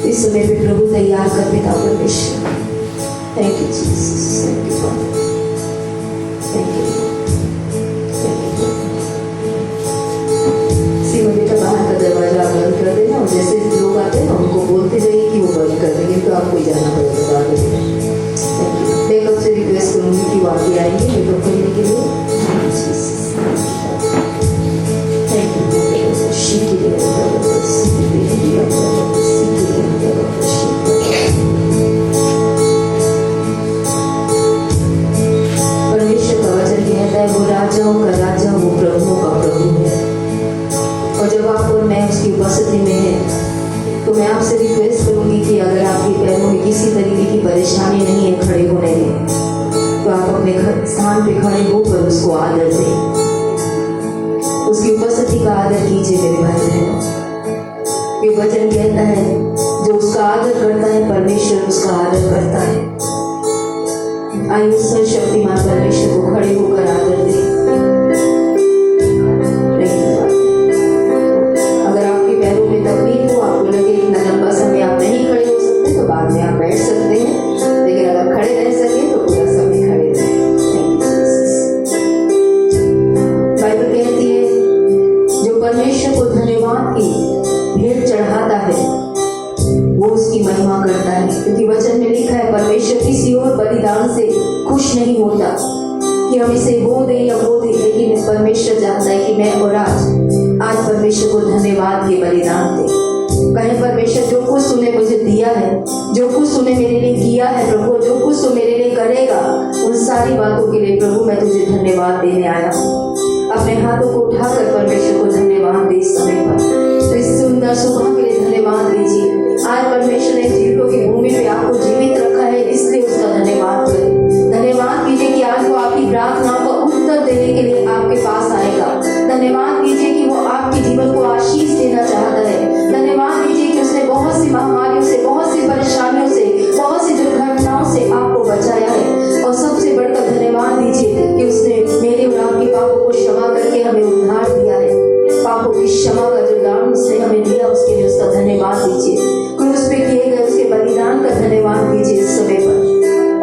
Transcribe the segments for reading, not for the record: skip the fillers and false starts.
इस समय पे प्रभु तैयार कर पिता परमेश्वर। Thank you Jesus, thank you father, thank you. Seema बेटा बाहर का दरवाजा आप बंद कर देना और जैसे लोग आते हैं ना उनको बोलते जाइए कि वो बंद कर देंगे, तो आपको जाना पड़ेगा बाद में। मैं कब से रिक्वेस्ट करूँगी कि वो आगे आएंगे मेकअप करने के लिए। परमेश्वर का वचन कहता है वो राजाओं का राजा, वो प्रभुओं का प्रभु है। और जब आप और मैं उसकी उपस्थिति में है तो मैं आपसे रिक्वेस्ट करूंगी कि अगर आपके पैरों में किसी तरीके की परेशानी नहीं है खड़े होने में, तो आप अपने स्थान पे खड़े होकर उसको आदर दें, उसकी उपस्थिति का आदर कीजिए मेरे भाई बहनों। ये वचन कहता है जो उसका आदर करता है परमेश्वर उसका आदर करता है। आइए सर्वशक्तिमान परमेश्वर को खड़े होकर आदर दें। अगर आपके पैरों में तकलीफ हो, आपको लगे इतना लंबा समय आप नहीं खड़े हो सकते, तो बाद में आप बैठ सकते हैं, लेकिन अगर खड़े रह सके तो पूरा समय खड़े रहें। बाइबल कहती है जो परमेश्वर को धन्यवाद की भेंट चढ़ाता है वो उसकी महिमा करता है, क्योंकि वचन में लिखा है परमेश्वर किसी और बलिदान से खुश नहीं होता कि हम इसे वो दे या वो दे, लेकिन परमेश्वर जानता है कि मैं और आज परमेश्वर को धन्यवाद के बलिदान दे। कहें परमेश्वर जो कुछ तूने मुझे दिया है, जो कुछ तूने मेरे लिए किया है प्रभु, जो कुछ तू मेरे लिए करेगा, उन सारी बातों के लिए प्रभु मैं तुझे धन्यवाद देने आया हूँ। अपने हाथों को उठाकर परमेश्वर को धन्यवाद दे इस समय पर। तो इस सुंदर सुबह के लिए धन्यवाद दीजिए। आज परमेश्वर ने जीवों की भूमि पे आपको जीवित रखा है, इसलिए उसका धन्यवाद करें। धन्यवाद कीजिए कि आज वो आपकी प्रार्थनाओं का उत्तर देने के लिए आपके पास आएगा। धन्यवाद कीजिए कि वो आपके जीवन को आशीष देना चाहता है। धन्यवाद कीजिए कि उसने बहुत सी महामारियों से, बहुत सी परेशानियों से, बहुत सी दुर्घटनाओं से आपको बचाया है। और सबसे बढ़कर धन्यवाद दीजिए कि उसने मेरे और आपके पापों को क्षमा करके हमें उद्धार दिया है। पापों की क्षमा का जो दान उसने हमें दिया, उसके लिए उसका धन्यवाद दीजिए। क्रूस पे किए गए उसके बलिदान का धन्यवाद कीजिए इस समय पर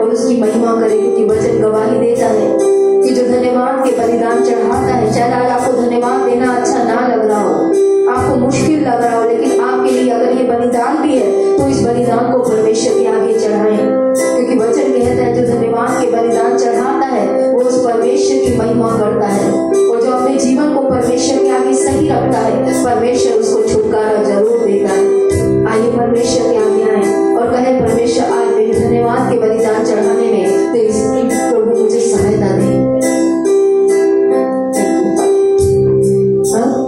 और उसकी महिमा करें, क्योंकि वचन गवाही देता है कि जो धन्यवाद के बलिदान चढ़ाता है, चाहे आज आपको धन्यवाद देना अच्छा ना लग रहा हो, आपको मुश्किल लग रहा हो, लेकिन आपके लिए अगर ये बलिदान भी है तो इस बलिदान को परमेश्वर के आगे चढ़ाएं, क्योंकि वचन कहता है जो धन्यवाद के बलिदान चढ़ाता है वो उस परमेश्वर की महिमा करता है। और जो अपने जीवन को परमेश्वर के आगे सही रखता है, परमेश्वर उसको छुटकारा जरूर देता है। आइए परमेश्वर के आगे आए और कहें परमेश्वर आज मेरे धन्यवाद के बलिदान चढ़ाने में तेरी प्रभु मुझे सहायता दे। प्रभु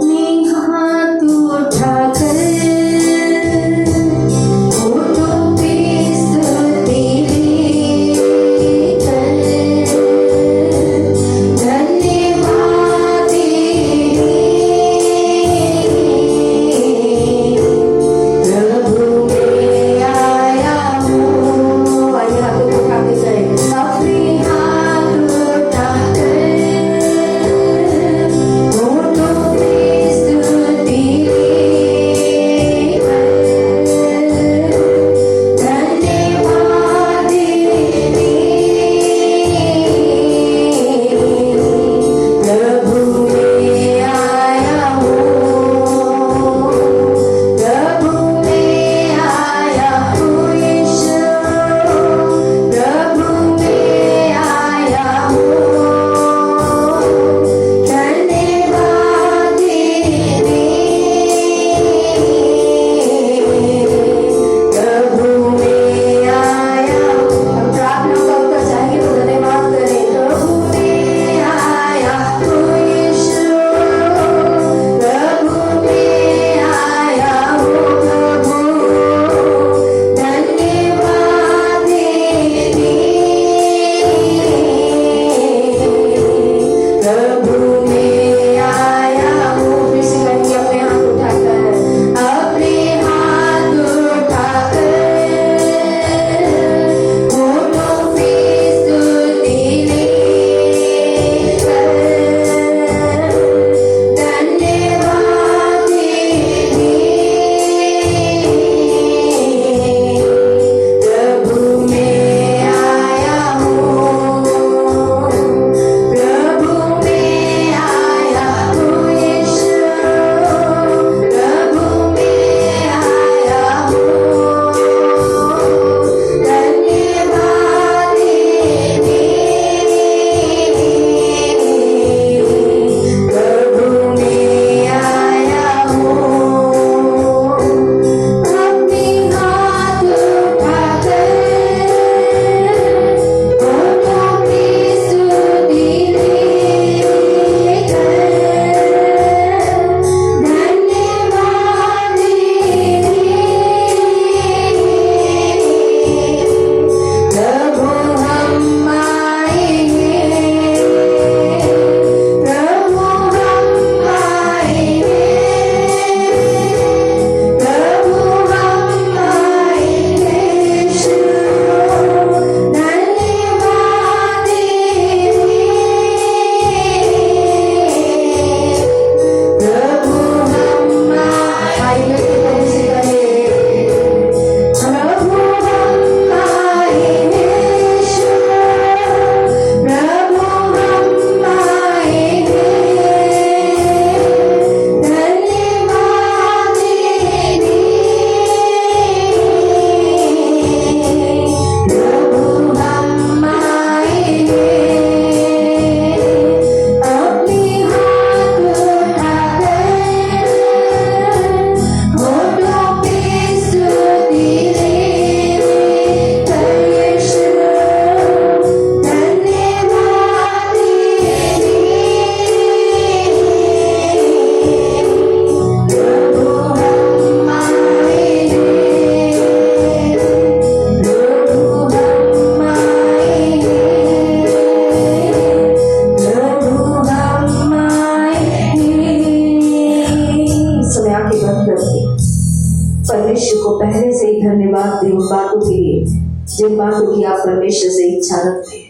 को पहले से ही धन्यवाद दे उन बातों के लिए जिन बातों की आप परमेश्वर से इच्छा रखते हैं।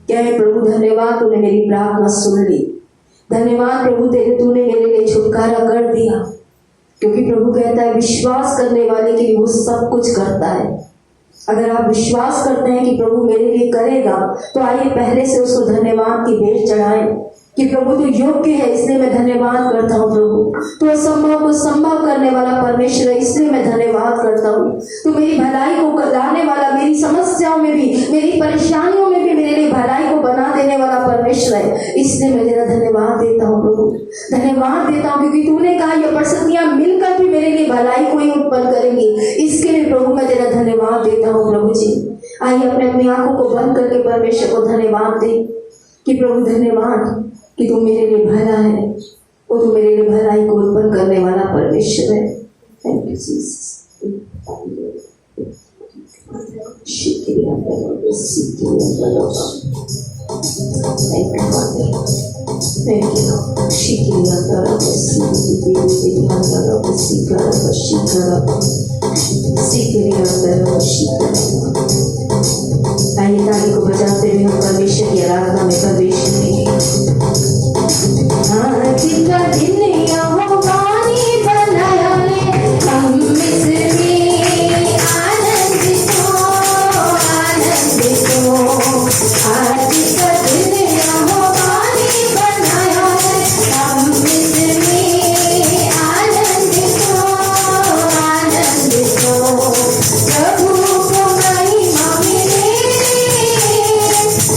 क्या है प्रभु, धन्यवाद तूने मेरी प्रार्थना सुन ली। धन्यवाद प्रभु तेरे, तूने मेरे लिए छुटकारा कर दिया। क्योंकि प्रभु कहता है विश्वास करने वाले के लिए वो सब कुछ करता है। अगर आप विश्वास करते हैं कि प्रभु मेरे लिए करेगा, तो आइए पहले से उसको धन्यवाद की भेंट चढ़ाएं कि प्रभु तू योग्य है, इसलिए मैं धन्यवाद करता हूँ। प्रभु तू असंभव को संभव करने वाला परमेश्वर है, इसलिए मैं धन्यवाद करता हूँ। तू मेरी भलाई को लाने वाला, मेरी समस्याओं में भी, मेरी परेशानियों में भी मेरे लिए भलाई को बना देने वाला परमेश्वर है, इसलिए मैं तेरा धन्यवाद देता हूँ। प्रभु धन्यवाद देता हूँ क्योंकि तूने कहा ये परिस्थितियां मिलकर भी मेरे लिए भलाई को ही उत्पन्न करेंगी। इसके लिए प्रभु मैं तेरा धन्यवाद देता हूँ। प्रभु जी आइए अपने अपनी आंखों को बंद करके परमेश्वर को धन्यवाद दे कि प्रभु धन्यवाद कि तू मेरे लिए भला है और तू मेरे लिए भलाई को उत्पन्न करने वाला परमेश्वर है। Thank you Jesus. आइए ताली को बजाते हुए हम परमेश्वर की आराधना में प्रवेश करेंगे। आज का दिन यहोवानी बनाया है, हम इसमें आनंदित हो। आज का दिन यहोवानी बनाया है, हम इसमें आनंदित हो। प्रभु को महिमा मिले,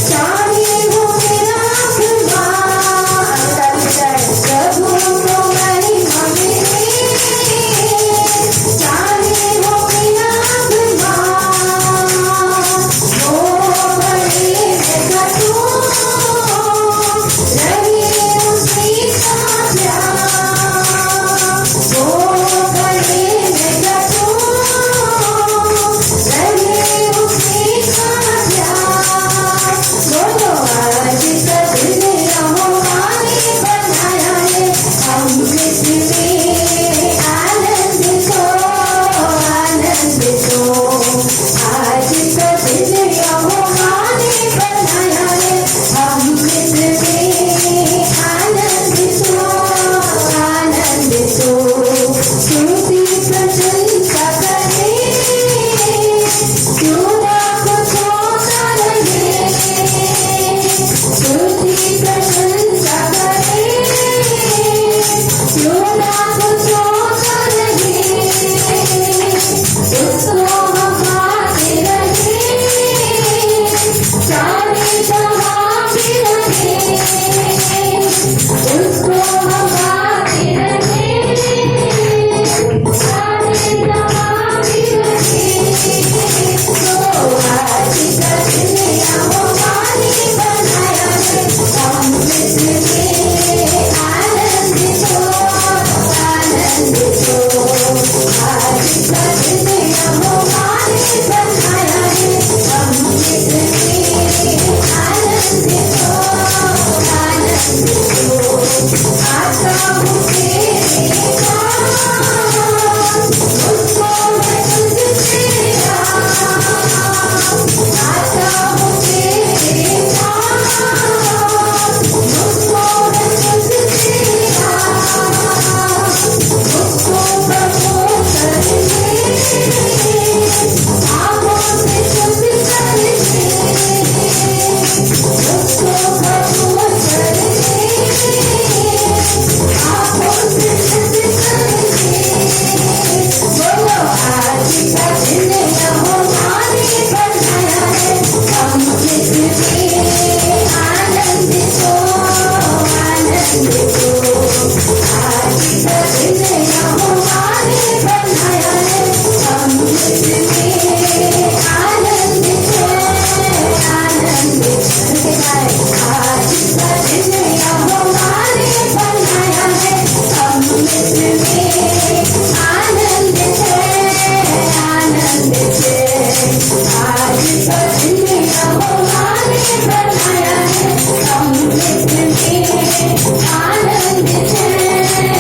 चाहे हो मेरा आनंद से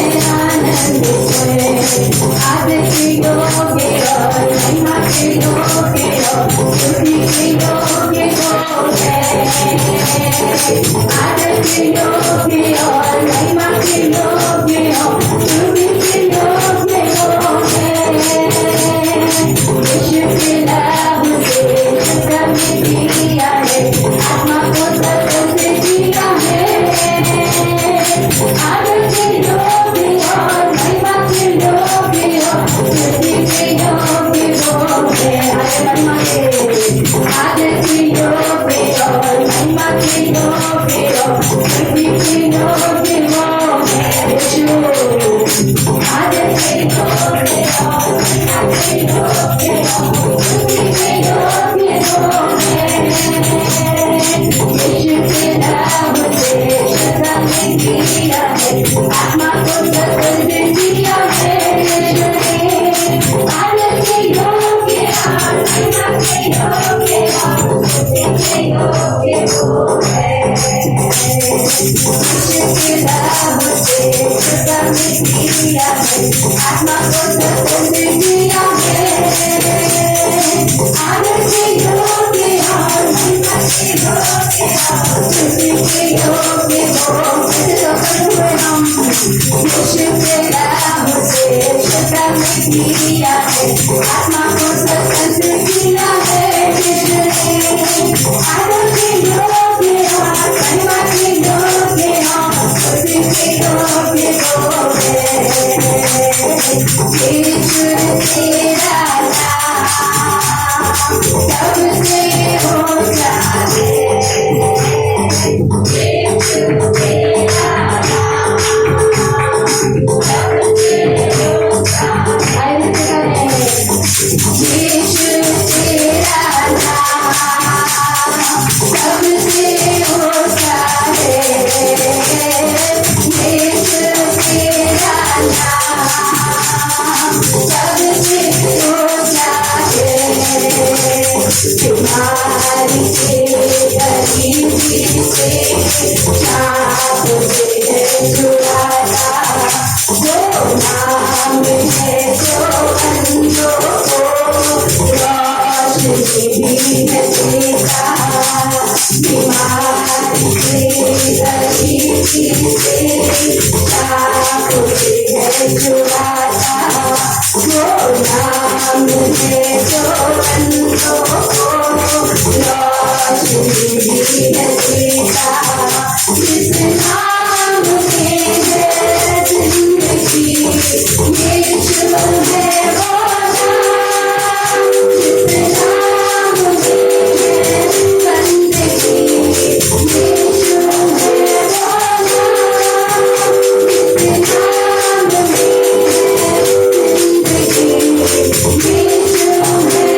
आनंद से आज की और महिमा के योग्य हो, स्तुति के योग्य हो आदर के योग्य और महिमा के योग्य हो, स्तुति के योग्य हो यीशु के नाम से सबने दिया है, आत्मा को सत्य से जिया है आदर के योग्य और महिमा के योग्य हो, स्तुति के योग्य हो महिमा के आदर के योग्य और महिमा के योग्य हो, स्तुति के योग्य हो यीशु आदर के योग्य और महिमा के योग्य हो, स्तुति के योग्य हो यीशु के नाम से सदा में दिया है, आत्मा को सत्य दिया है यीशु ने आदर के योग्य और महिमा के योग्य हो, स्तुति के योग्य हो यीशु के नाम से सदा में दिया है, आत्मा को सत्य दिया है आदर के योग्य और महिमा के योग्य हो, स्तुति के योग्य हो हम यीशु के नाम से सदा में दिया है, आत्मा को सत्य दिया है यीशु ने आदर के योग्य और महिमा के योग्य हो, स्तुति के योग्य हो यीशु तेरा नाम सबसे ऊंचा है यीशु तेरा नाम सबसे ऊंचा है यीशु तेरा नाम सबसे ऊंचा है यीशु तेरा नाम सबसे ऊंचा है तुम्हारी गरीबी से चाप से छुड़ाता वो नाम है जो अंधों को रोशनी भी देता बीमारी से गरीबी से चाप से छुड़ाता वो नाम है जो अंधों को रोशनी भी देता जिस नाम में है जिंदगी यीशु है वो नाम जिस नाम में है बंदगी यीशु है वो नाम जिस नाम में है जिंदगी यीशु है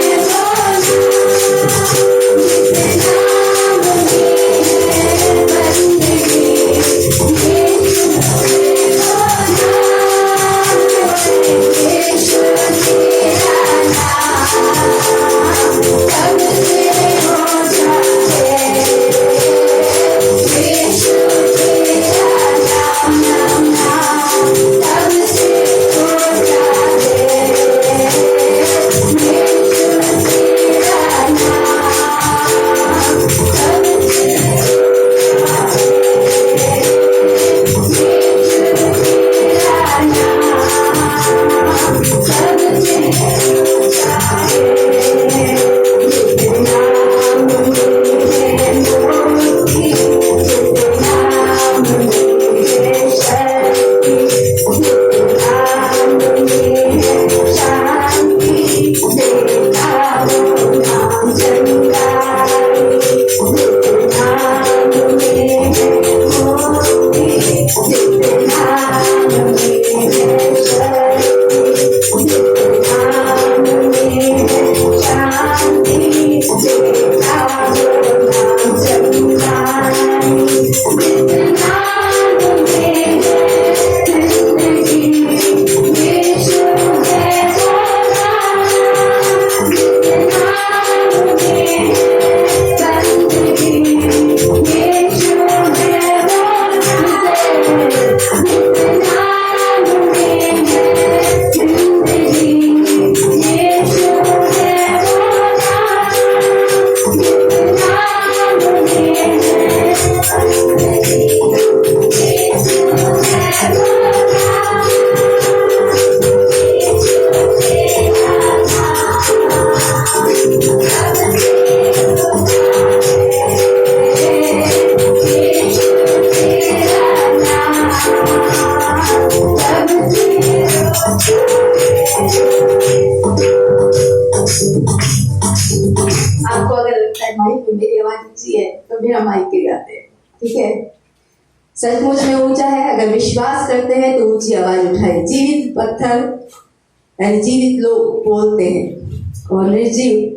है माइक में मेरी आवाज ऊंची है तो मेरा माइक के गाते हैं, ठीक है। सचमुच में ऊंचा है, अगर विश्वास करते हैं तो ऊंची आवाज उठाए। जीवित पत्थर यानी जीवित लोग बोलते हैं और निर्जीव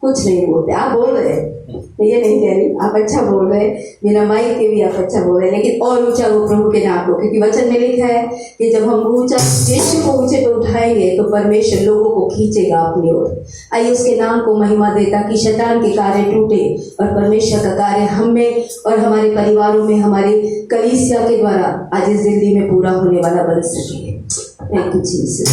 कुछ नहीं बोलते। आप बोल रहे हैं, मैं ये नहीं कह रही, आप अच्छा बोल रहे हैं, मेरा माइक के भी आप अच्छा बोल रहे हैं, लेकिन और ऊंचा वो प्रभु के नाम को, क्योंकि वचन में लिखा है कि जब हम ऊंचा यीशु को ऊंचे पे उठाएंगे तो परमेश्वर लोगों को खींचेगा अपनी ओर। आइए उसके नाम को महिमा दे ताकि शैतान के कार्य टूटे और परमेश्वर का कार्य हम में और हमारे परिवारों में, हमारी कलीसिया के द्वारा आज इस जिंदगी में पूरा होने वाला बन सके। Thank you Jesus.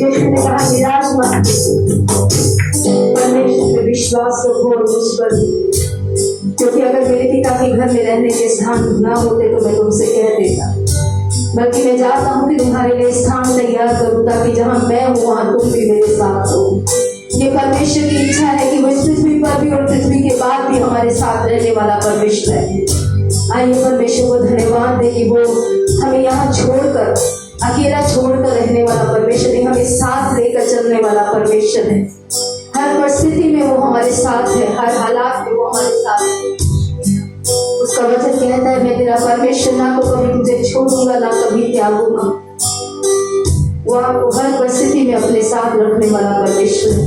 यीशु ने कहा निराश मत परमेश्वर पे विश्वास रखो और मुझ पर, क्योंकि अगर मेरे पिता के घर में रहने के स्थान ना होते तो मैं तुमसे कह देता, बल्कि मैं जाता हूँ कि तुम्हारे लिए स्थान तैयार करूँ, ताकि जहाँ मैं हूँ वहाँ तुम भी मेरे साथ हो। ये परमेश्वर की इच्छा है कि वो इस पृथ्वी पर भी और पृथ्वी के बाद भी हमारे साथ रहने वाला परमेश्वर है। आइए परमेश्वर को धन्यवाद दे कि वो हमें यहाँ छोड़कर, अकेला छोड़कर रहने वाला परमेश्वर नहीं, हमें साथ लेकर चलने वाला परमेश्वर है। हर परिस्थिति में वो हमारे साथ है, हर हालात में वो हमारे साथ है। उसका वचन कहता है मैं तेरा परमेश्वर, ना तो कभी तुझे छोड़ूंगा ना कभी त्यागूंगा। वो आपको हर परिस्थिति में अपने साथ रखने वाला परमेश्वर है।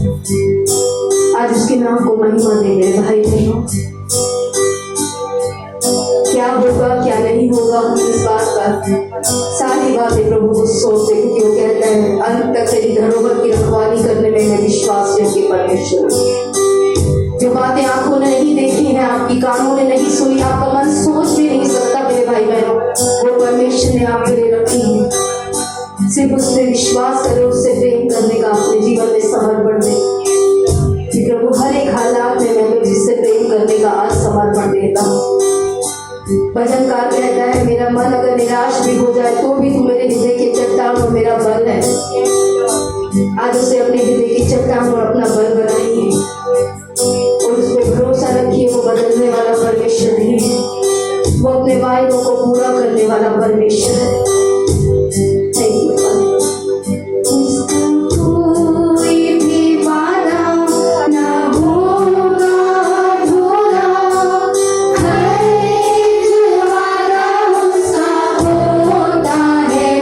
आज उसके नाम को महिमा दे मेरे भाई बहनों। क्या होगा क्या नहीं होगा इस बात का सारी बातें प्रभु को सौंपते, क्योंकि वो कहता है अंत तक तेरी धरोहर की रखवाली करने में मैं विश्वास योग्य परमेश्वर। जो बातें आंखों ने नहीं देखी है, आपकी कानों ने नहीं सुनी, आपका मन सोच भी नहीं सकता मेरे भाई बहनों, वो परमेश्वर ने आपके लिए रखी है। सिर्फ उस पर विश्वास करो, उससे प्रेम करने का अपने जीवन में समर्पण दे कि प्रभु हर एक हालात में मैं तुझसे प्रेम करने का आज समर्पण देता हूँ। भजनकार कहता है मेरा मन अगर निराश भी हो जाए तो भी तू मेरे हृदय की चट्टान और मेरा बल है। आज उसे अपने हृदय की चट्टान और अपना बल बनाइए और उस पर भरोसा रखिए। वो बदलने वाला परमेश्वर नहीं है, वो अपने वायदों को पूरा करने वाला परमेश्वर है। Thank you. है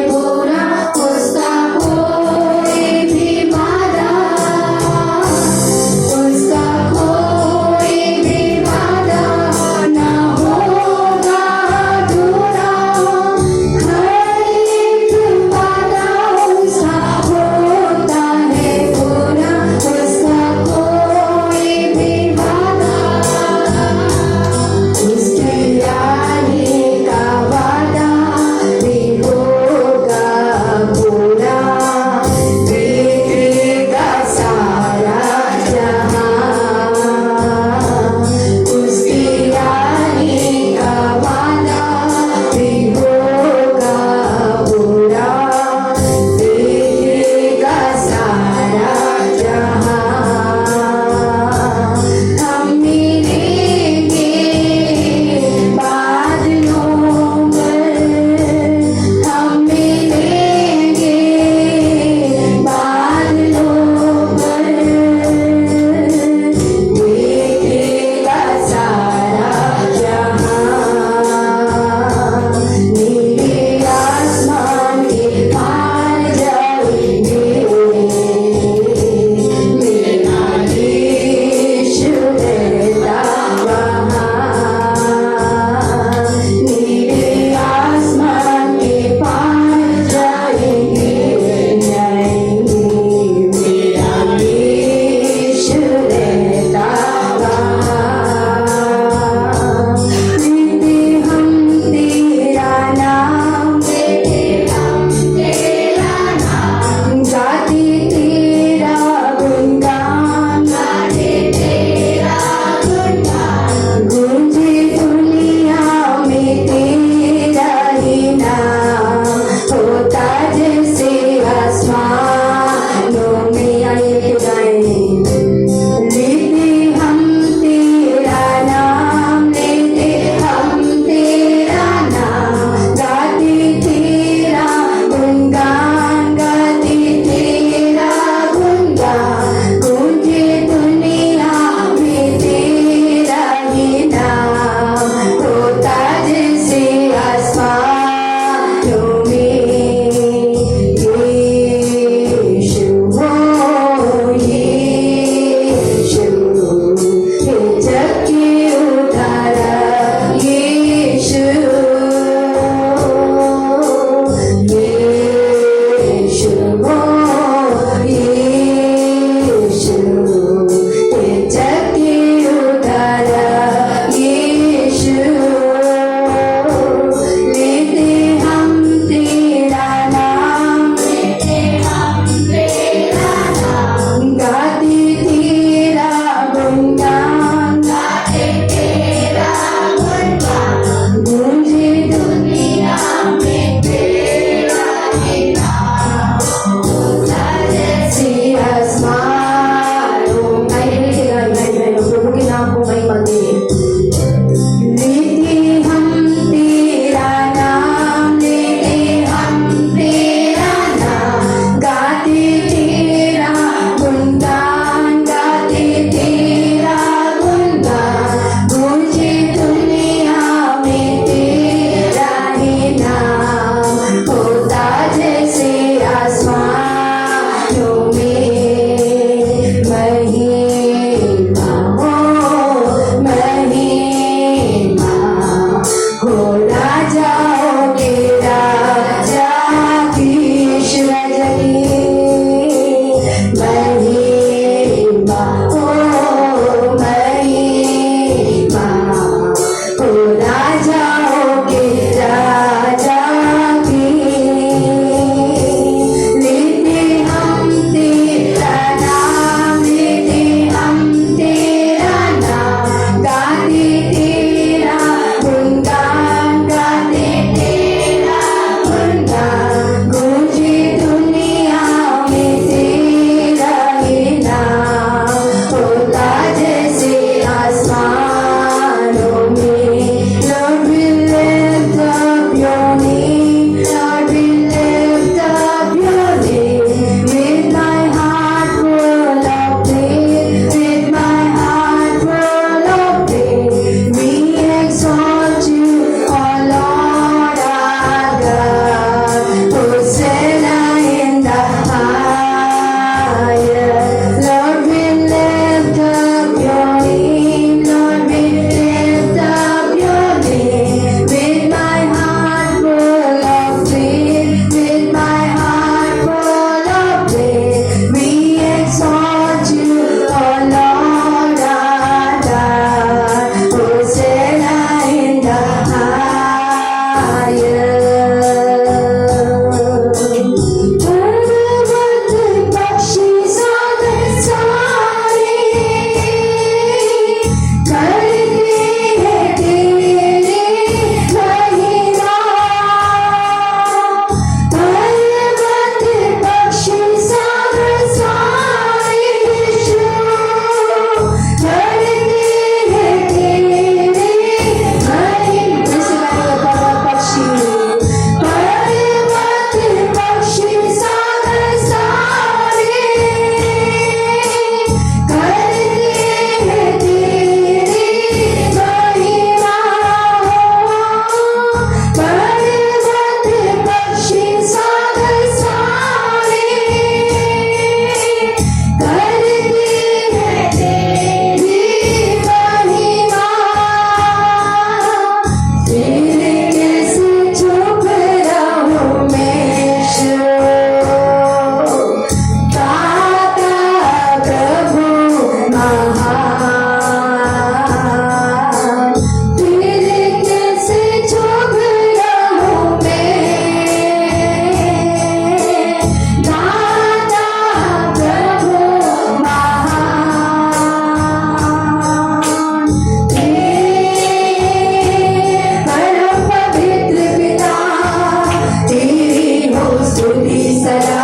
स्तुति सदा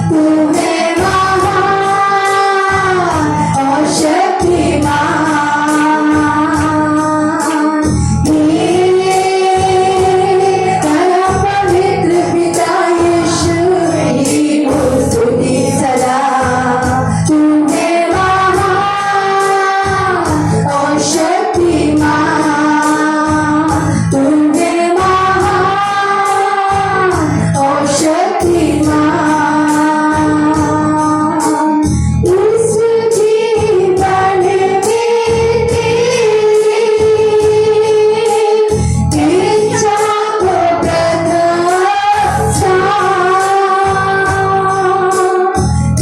तू है महान और शक्तिमान परम पवित्र पिता यीशु की हो स्तुति सदा तू है महान और शक्तिमान तू है महान और शक्तिमान इस जीवन में तेरी इच्छा को प्रथम स्थान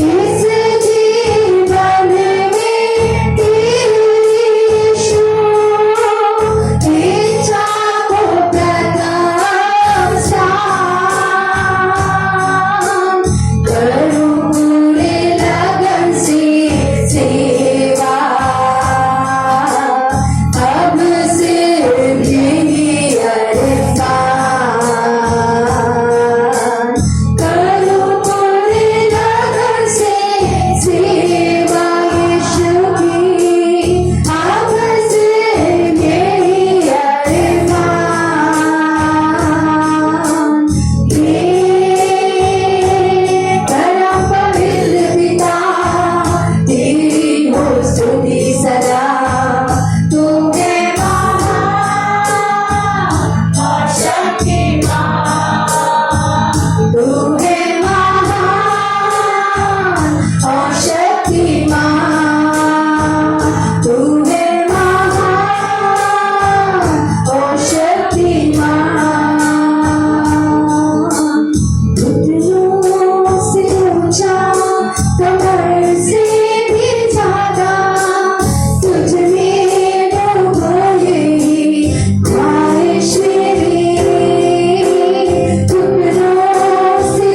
इस जीवन में तेरी यीशु इच्छा को प्रथम स्थान करूं पूरे लगन से सेवा अब से भी अरमान करूं पूरे लगन से सेवा यीशु की अब से यही अरमान हे परम पवित्र पिता तेरी हो स्तुति सदा तू है महान और शक्तिमान तू है महान और शक्तिमान तू है महान और शक्तिमान घुटनों से ऊंचा कमर से भी ज्यादा तुझ में डूबो यही ख्वाहिश मेरी घुटनों से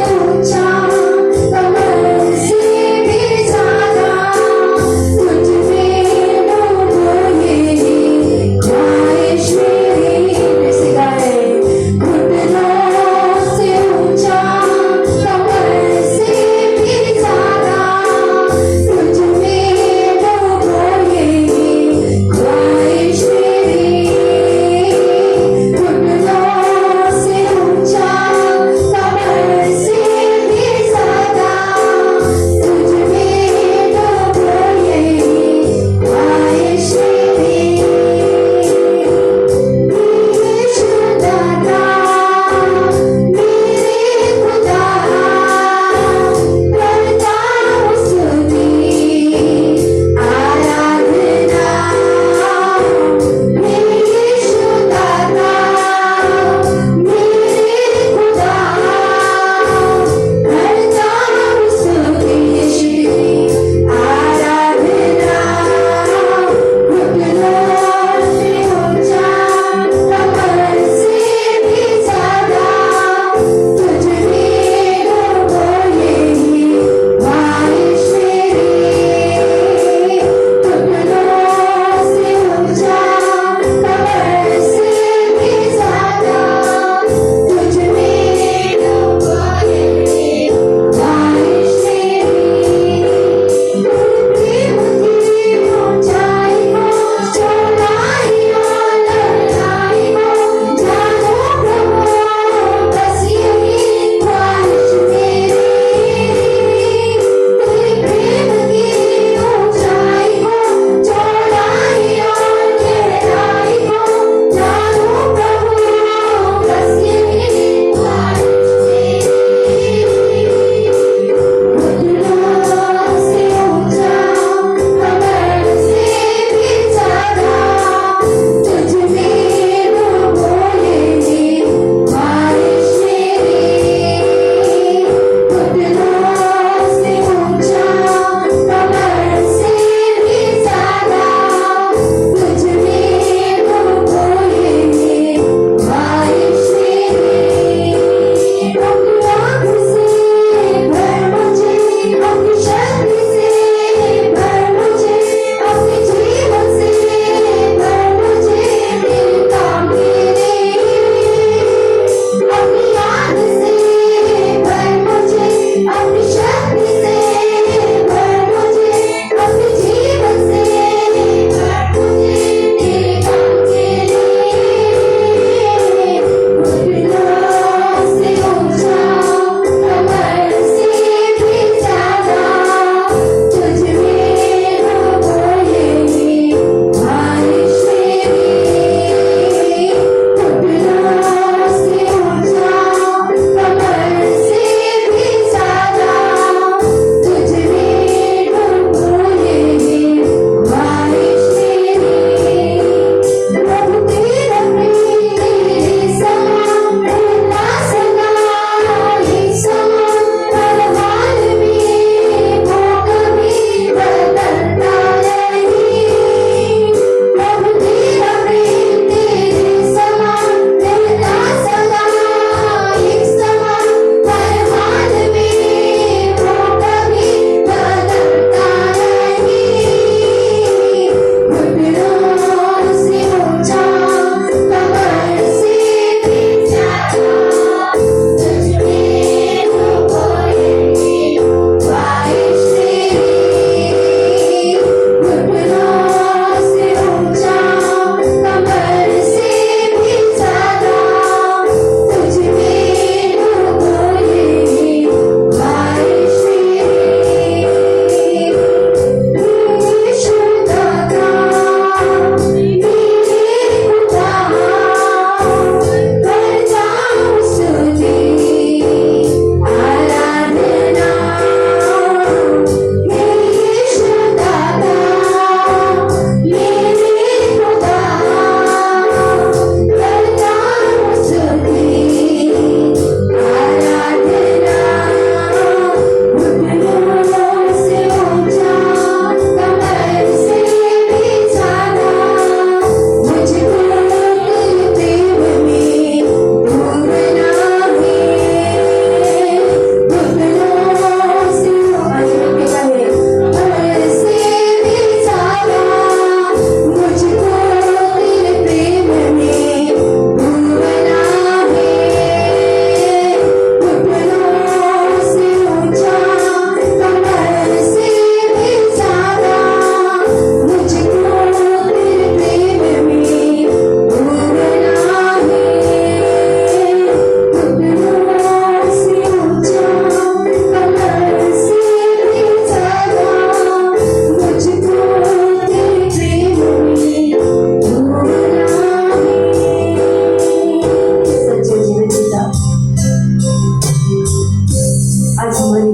आज हमारी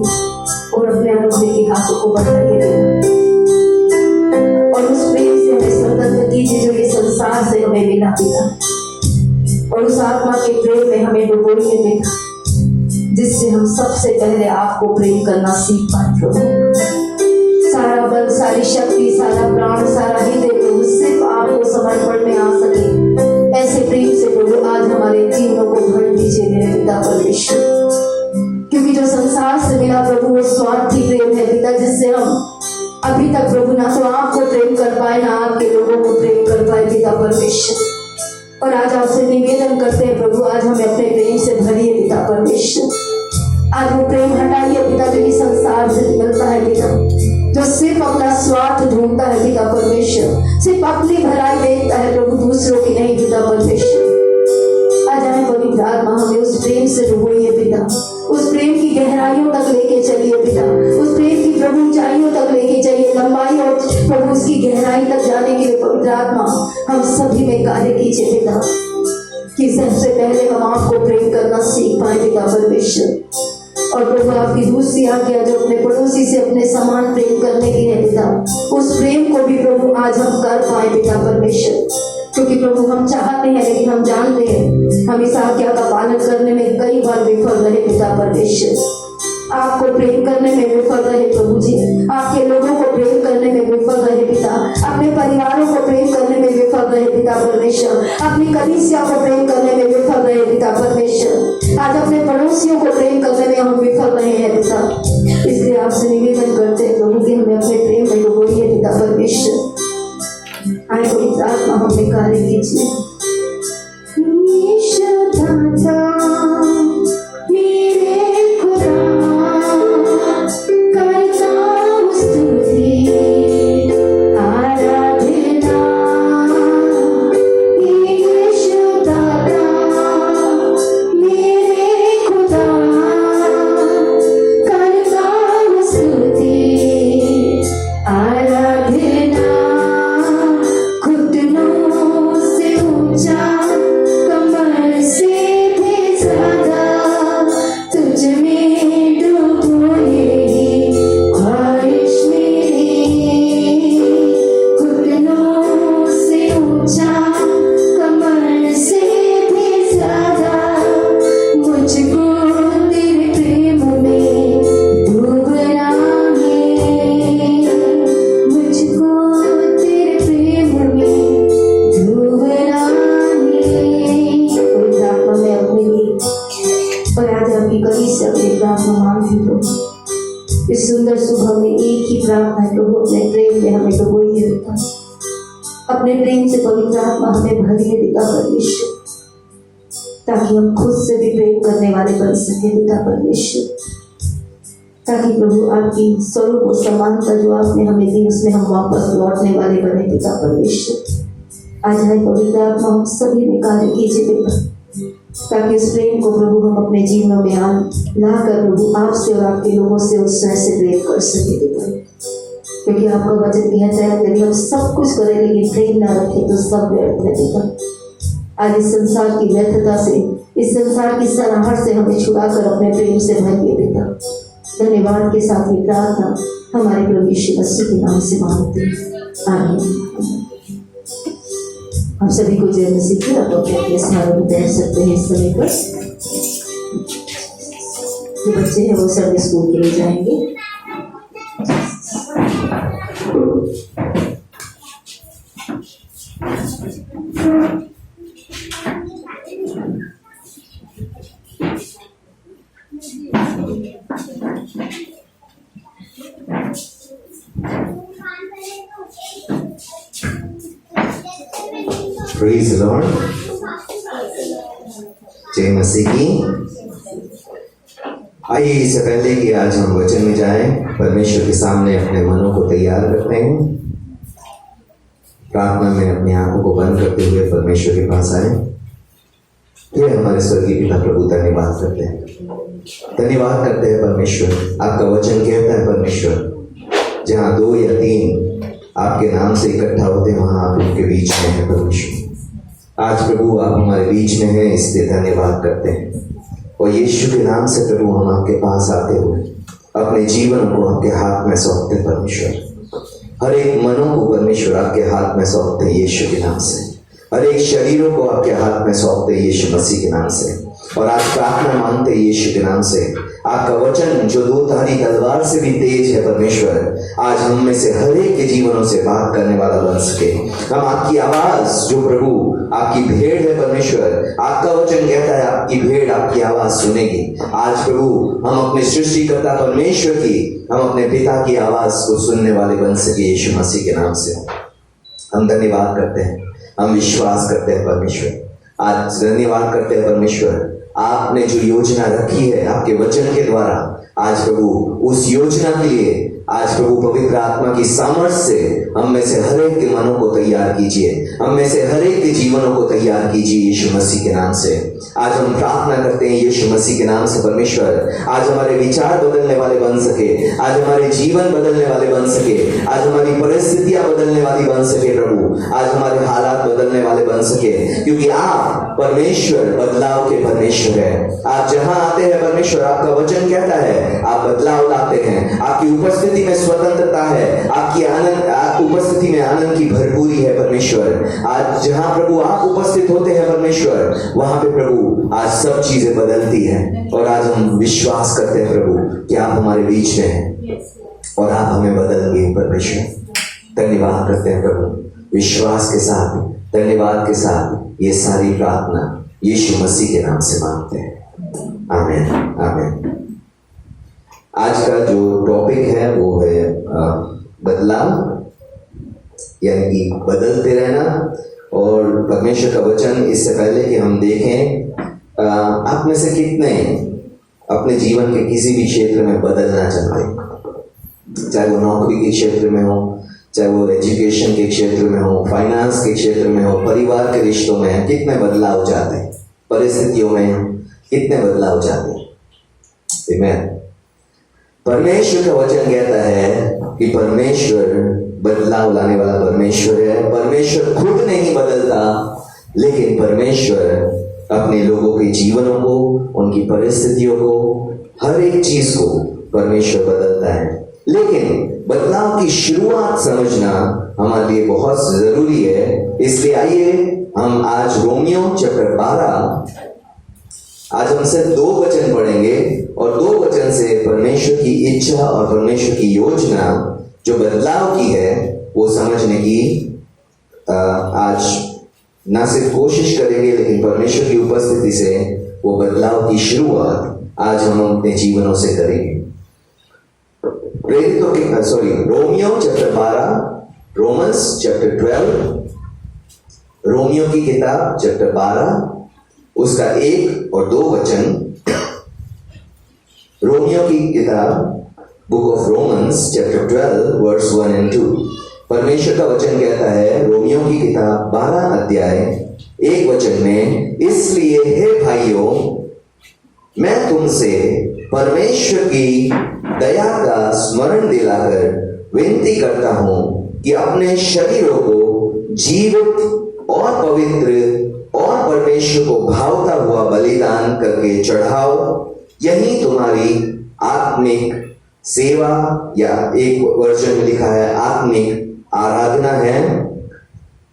और अपने अनुग्रह के हाथों को बढ़ाइए और उस प्रेम से हमें संबद्ध कीजिए जो ये संसार से हमें मिला पिता, और उस आत्मा के प्रेम में हमें डुबोइए पिता, जिससे हम सबसे पहले आपको प्रेम करना सीख पाए प्रभु। सारा बल, सारी शक्ति, सारा प्राण, सारा हृदय प्रभु सिर्फ आपको समर्पण में आ सके, ऐसे प्रेम से प्रभु आज हमारे जीवनों को भर दीजिए मेरे पिता परमेश्वर। क्योंकि जो संसार से मिला प्रभु वो स्वार्थी प्रेम है पिता, जिससे हम अभी तक प्रभु ना तो आपको प्रेम कर पाए ना आपके लोगों को प्रेम कर पाए पिता परमेश्वर। और आज आपसे निवेदन करते हैं प्रभु, आज हमें अपने प्रेम से भरिए पिता परमेश्वर। आज वो प्रेम हटाइए पिता जो इस संसार से मिलता है पिता, जो सिर्फ अपना स्वार्थ ढूंढता है पिता परमेश्वर, सिर्फ अपनी भलाई देखता है प्रभु, दूसरों की नहीं पिता परमेश्वर। आज हमें पवित्र आत्मा हमें उस प्रेम से डुबोइए पिता, उस प्रेम की गहराइयों तक लेके चलिए पिता, उस प्रेम की प्रभु ऊंचाइयों तक लेके चलिए, लंबाई और प्रभु उसकी गहराई तक जाने के लिए पवित्र आत्मा हम सभी में कार्य कीजिए पिता, कि सबसे पहले हम आपको प्रेम करना सीख पाए पिता परमेश्वर। और प्रभु आपकी दूसरी आज्ञा जो अपने पड़ोसी से अपने समान प्रेम करने की है पिता, उस प्रेम को भी प्रभु आज हम कर पाए पिता परमेश्वर। क्योंकि प्रभु हम चाहते हैं लेकिन हम जानते हैं हम इस आज्ञा का पालन करने में कई बार विफल रहे पिता परमेश्वर। आपको प्रेम करने में विफल रहे प्रभु जी, आपके लोगों को प्रेम करने में विफल रहे पिता, अपने परिवारों को प्रेम करने में विफल रहे पिता परमेश्वर, अपनी कलीसिया को प्रेम करने में विफल रहे पिता परमेश्वर। आज अपने पड़ोसियों को प्रेम करने में हम विफल रहे हैं पिता। इसलिए आपसे निवेदन करते हैं प्रभु कि हमें अपने प्रेम में डुबोइए पिता परमेश्वर। आए पवित्र आत्मा हमें कार्य कीजिए। इस सुंदर सुबह में एक ही प्रार्थना है प्रभु, अपने प्रेम में हमें डुबोइए पिता, अपने प्रेम से पवित्र आत्मा हमें भरिए पिता परमेश्वर, ताकि हम खुद से भी प्रेम करने वाले बन सके पिता परमेश्वर, ताकि प्रभु आपकी स्वरूप और समानता जो आपने हमें दी उसमें हम वापस लौटने वाले बने पिता परमेश्वर। आज है पवित्र आत्मा हम सभी में कार्य कीजिए पिता, ताकि उस प्रेम को प्रभु हम अपने जीवनों में ला कर प्रभु आपसे और आपके लोगों से उस तरह से प्रेम कर सके पिता। क्योंकि आपका वचन कहता है यदि हम सब कुछ करें लेकिन प्रेम ना रखें तो सब व्यर्थ है पिता। आज इस संसार की व्यर्थता से, इस संसार की सराहट से हमें छुड़ाकर अपने प्रेम से भरिए पिता। धन्यवाद के साथ ये प्रार्थना हमारे प्रभु यीशु मसीह के नाम से मांगते हैं, आमीन। आप सभी को जय मसीह की। आप अपने स्थानों में बैठ सकते हैं। इस समय पर जो बच्चे हैं वो संडे स्कूल के लिए जाएंगे। Praise the Lord. जय मसीह की। आइए इससे पहले कि आज हम वचन में जाएं, परमेश्वर के सामने अपने मनों को तैयार करते हैं। प्रार्थना में अपनी आंखों को बंद करते हुए परमेश्वर के पास आए। फिर हमारे स्वर्गीय पिता प्रभु धन्यवाद करते हैं, धन्यवाद करते हैं परमेश्वर। आपका वचन कहता है परमेश्वर, जहाँ 2 या 3 आपके नाम से इकट्ठा होते हैं वहां आप उनके बीच में है परमेश्वर। आज प्रभु आप हमारे बीच में हैं, इसलिए धन्यवाद करते हैं। और यीशु के नाम से प्रभु हम आपके पास आते हुए अपने जीवन को आपके हाथ में सौंपते परमेश्वर। हर एक मनों को परमेश्वर आपके हाथ में सौंपते यीशु के नाम से। हर एक शरीरों को आपके हाथ में सौंपते यीशु मसीह के नाम से। और आज प्रार्थना मांगते यीशु के नाम से, आपका वचन जो दो धारी तलवार से भी तेज है परमेश्वर, आज हम में से हर एक के जीवनों से बात करने वाला बन सके। हम आपकी आवाज जो प्रभु आपकी भेड़ है परमेश्वर, आपका वचन कहता है आपकी भेड़ आपकी आवाज सुनेगी। आज प्रभु हम अपने सृष्टिकर्ता परमेश्वर की, हम अपने पिता की आवाज को सुनने वाले बन सके यीशु मसीह के नाम से। हम धन्यवाद करते हैं, हम विश्वास करते हैं परमेश्वर। आज धन्यवाद करते हैं परमेश्वर, आपने जो योजना रखी है आपके वचन के द्वारा, आज प्रभु उस योजना के लिए आज प्रभु पवित्र आत्मा की सामर्थ्य से हम में से हर एक के मनों को तैयार कीजिए, हम में से हर एक के जीवनों को तैयार कीजिए यीशु मसीह के नाम से। आज हम प्रार्थना करते हैं यीशु मसीह के नाम से परमेश्वर, आज हमारे विचार बदलने वाले बन सके, आज हमारे जीवन बदलने वाले बन सके, आज हमारी परिस्थितियां बदलने वाली बन सके प्रभु, आज हमारे हालात बदलने वाले बन सके, क्योंकि आप परमेश्वर बदलाव के परमेश्वर है। आप जहां आते हैं परमेश्वर, आपका वचन कहता है आप बदलाव लाते हैं। आपकी उपस्थिति में स्वतंत्रता है, आपकी उपस्थिति में आनंद की भरपूरी है परमेश्वर। आज जहां प्रभु आप उपस्थित होते हैं परमेश्वर, वहां पे प्रभु आज सब चीजें बदलती हैं। और आज हम विश्वास करते हैं प्रभु कि आप हमारे बीच में हैं और आप हमें बदलेंगे परमेश्वर। धन्यवाद करते हैं प्रभु, विश्वास के साथ, धन्यवाद के साथ ये सारी प्रार्थना यीशु मसीह के नाम से मांगते हैं। आमीन, आमीन। आज का जो टॉपिक है वो है बदलाव, यानी कि बदलते रहना। और परमेश्वर का वचन, इससे पहले कि हम देखें, आप में से कितने अपने जीवन के किसी भी क्षेत्र में बदलना चाहते हैं, चाहे वो नौकरी के क्षेत्र में हो, चाहे वो एजुकेशन के क्षेत्र में हो, फाइनेंस के क्षेत्र में हो, परिवार के रिश्तों में, कितने बदलाव चाहते हैं, परिस्थितियों में कितने बदलाव चाहते हैं। आमीन। परमेश्वर का वचन कहता है कि परमेश्वर बदलाव लाने वाला परमेश्वर है। परमेश्वर खुद नहीं बदलता, लेकिन परमेश्वर अपने लोगों के जीवनों को, उनकी परिस्थितियों को, हर एक चीज को परमेश्वर बदलता है। लेकिन बदलाव की शुरुआत समझना हमारे लिए बहुत जरूरी है। इसलिए आइए हम आज रोमियो चैप्टर 12, आज हम सिर्फ 2 वचन पढ़ेंगे और 2 वचन से परमेश्वर की इच्छा और परमेश्वर की योजना जो बदलाव की है वो समझने की आज ना सिर्फ कोशिश करेंगे, लेकिन परमेश्वर की उपस्थिति से वो बदलाव की शुरुआत आज हम अपने जीवनों से करेंगे। प्रेरितों के Romeo chapter 12, Romans chapter 12, Romeo की किताब चैप्टर 12 उसका 1 और 2 वचन। रोमियो की किताब book of Romans chapter 12 verse 1 and 2। परमेश्वर का वचन कहता है रोमियो की किताब 12 अध्याय 1 वचन में, इसलिए हे भाइयों, मैं तुमसे परमेश्वर की दया का स्मरण दिलाकर विनती करता हूं कि अपने शरीरों को जीवित और पवित्र और परमेश्वर को भावता हुआ बलिदान करके चढ़ाओ, यही तुम्हारी आत्मिक सेवा, या एक वर्जन में लिखा है आत्मिक आराधना है।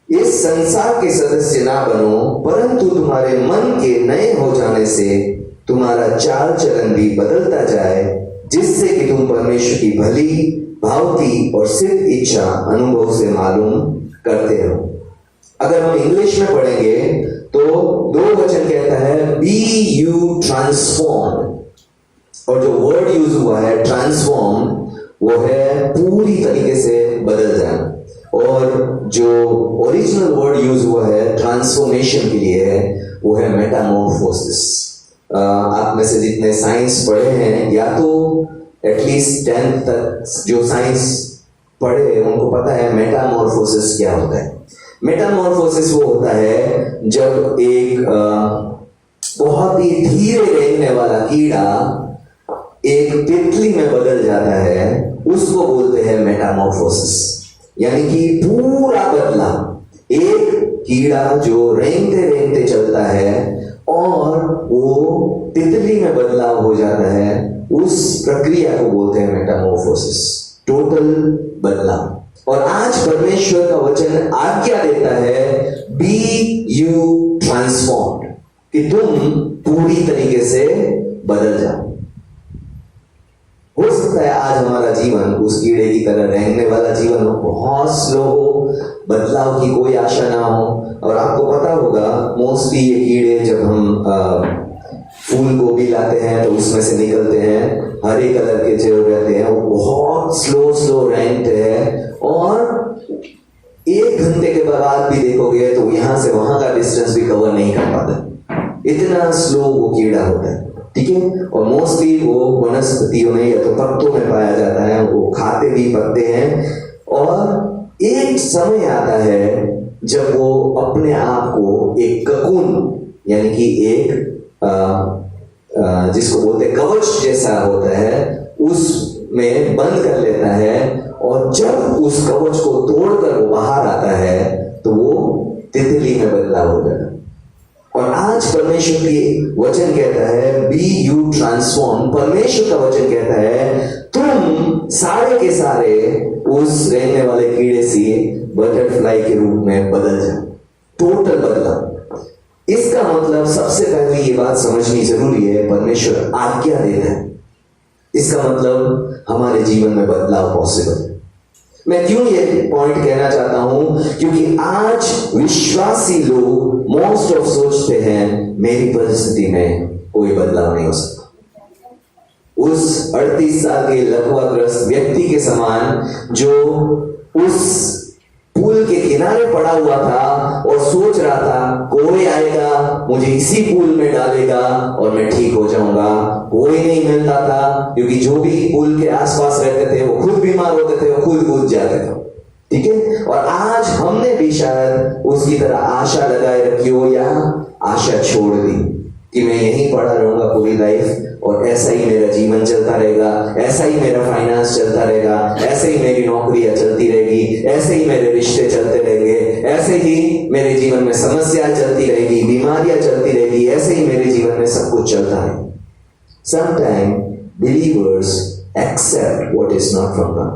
इस संसार के सदस्य ना बनो, परंतु तुम्हारे मन के नए हो जाने से तुम्हारा चाल चलन भी बदलता जाए, जिससे कि तुम परमेश्वर की भली, भावती और सिद्ध इच्छा अनुभव से मालूम करते हो। अगर हम इंग्लिश में पढ़ेंगे तो 2 वचन कहता है बी यू ट्रांसफॉर्म, और जो वर्ड यूज हुआ है ट्रांसफॉर्म वो है पूरी तरीके से बदल जाना, और जो ओरिजिनल वर्ड यूज हुआ है ट्रांसफॉर्मेशन के लिए है वो है मेटामॉर्फोसिस। आप में से जितने साइंस पढ़े हैं, या तो एटलीस्ट 10th तक जो साइंस पढ़े हैं उनको पता है मेटामॉर्फोसिस क्या होता है। मेटामॉर्फोसिस वो होता है जब एक बहुत ही धीरे रेंगने वाला कीड़ा एक तितली में बदल जाता है, उसको बोलते हैं मेटामॉर्फोसिस। यानी कि पूरा बदला, एक कीड़ा जो रेंगते रेंगते चलता है और वो तितली में बदलाव हो जाता है। उस प्रक्रिया को बोलते हैं मेटामॉर्फोसिस, टोटल बदलाव। और आज परमेश्वर का वचन आज्ञा देता है बी यू ट्रांसफॉर्म्ड, कि तुम पूरी तरीके से बदल जाओ। हो सकता है आज हमारा जीवन उस कीड़े की तरह रहने वाला जीवन हो, बहुत स्लो हो, बदलाव की कोई आशा ना हो। और आपको पता होगा मोस्टली ये कीड़े जब हम फूल गोभी लाते हैं तो उसमें से निकलते हैं हरे कलर के जो रहते हैं, वो बहुत स्लो रेंगते हैं और 1 घंटे के बाद भी देखोगे तो यहां से वहां का डिस्टेंस भी कवर नहीं कर पाता, इतना स्लो वो कीड़ा होता है। ठीक है, और मोस्टली वो वनस्पतियों में या तो पत्तों में पाया जाता है, वो खाते भी पत्ते हैं। और एक समय आता है जब वो अपने आप को एक ककून यानी कि एक जिसको बोलते हैं कवच जैसा होता है, उसमें बंद कर लेता है। और जब उस कवच को तोड़कर वो बाहर आता है तो वो तितली में बदलाव हो जाता है। और आज परमेश्वर की वचन कहता है बी यू ट्रांसफॉर्म। परमेश्वर का वचन कहता है तुम सारे के सारे उस रहने वाले कीड़े से बटरफ्लाई के रूप में बदल जाओ, टोटल बदलाव। इसका मतलब सबसे पहले ये बात समझनी जरूरी है, परमेश्वर आज्ञा देता है, इसका मतलब हमारे जीवन में बदलाव पॉसिबल है। मैं क्यों ये पॉइंट कहना चाहता हूं, क्योंकि आज विश्वासी लोग मोस्ट ऑफ सोचते हैं मेरी परिस्थिति में कोई बदलाव नहीं हो सकता। उस 38 साल के लकवाग्रस्त व्यक्ति के समान जो उस पुल के किनारे पड़ा हुआ था और सोच रहा था कोई आएगा मुझे इसी पुल में डालेगा और मैं ठीक हो जाऊंगा, कोई नहीं मिलता था, क्योंकि जो भी पुल के आसपास रहते थे वो खुद बीमार होते थे, वो खुद कूद जाते थे। ठीक है, और आज हमने भी शायद उसकी तरह आशा लगाए रखी हो या आशा छोड़ दी कि मैं यहीं पड़ा रहूंगा पूरी लाइफ और ऐसा ही मेरा जीवन चलता रहेगा, ऐसा ही मेरा फाइनेंस चलता रहेगा, ऐसे ही मेरी नौकरियां चलती रहेगी, ऐसे ही मेरे रिश्ते चलते रहेंगे, ऐसे ही मेरे जीवन में समस्याएं चलती रहेगी, बीमारियां चलती रहेगी, ऐसे ही मेरे जीवन में सब कुछ चलता है। Sometimes believers accept what is not from God.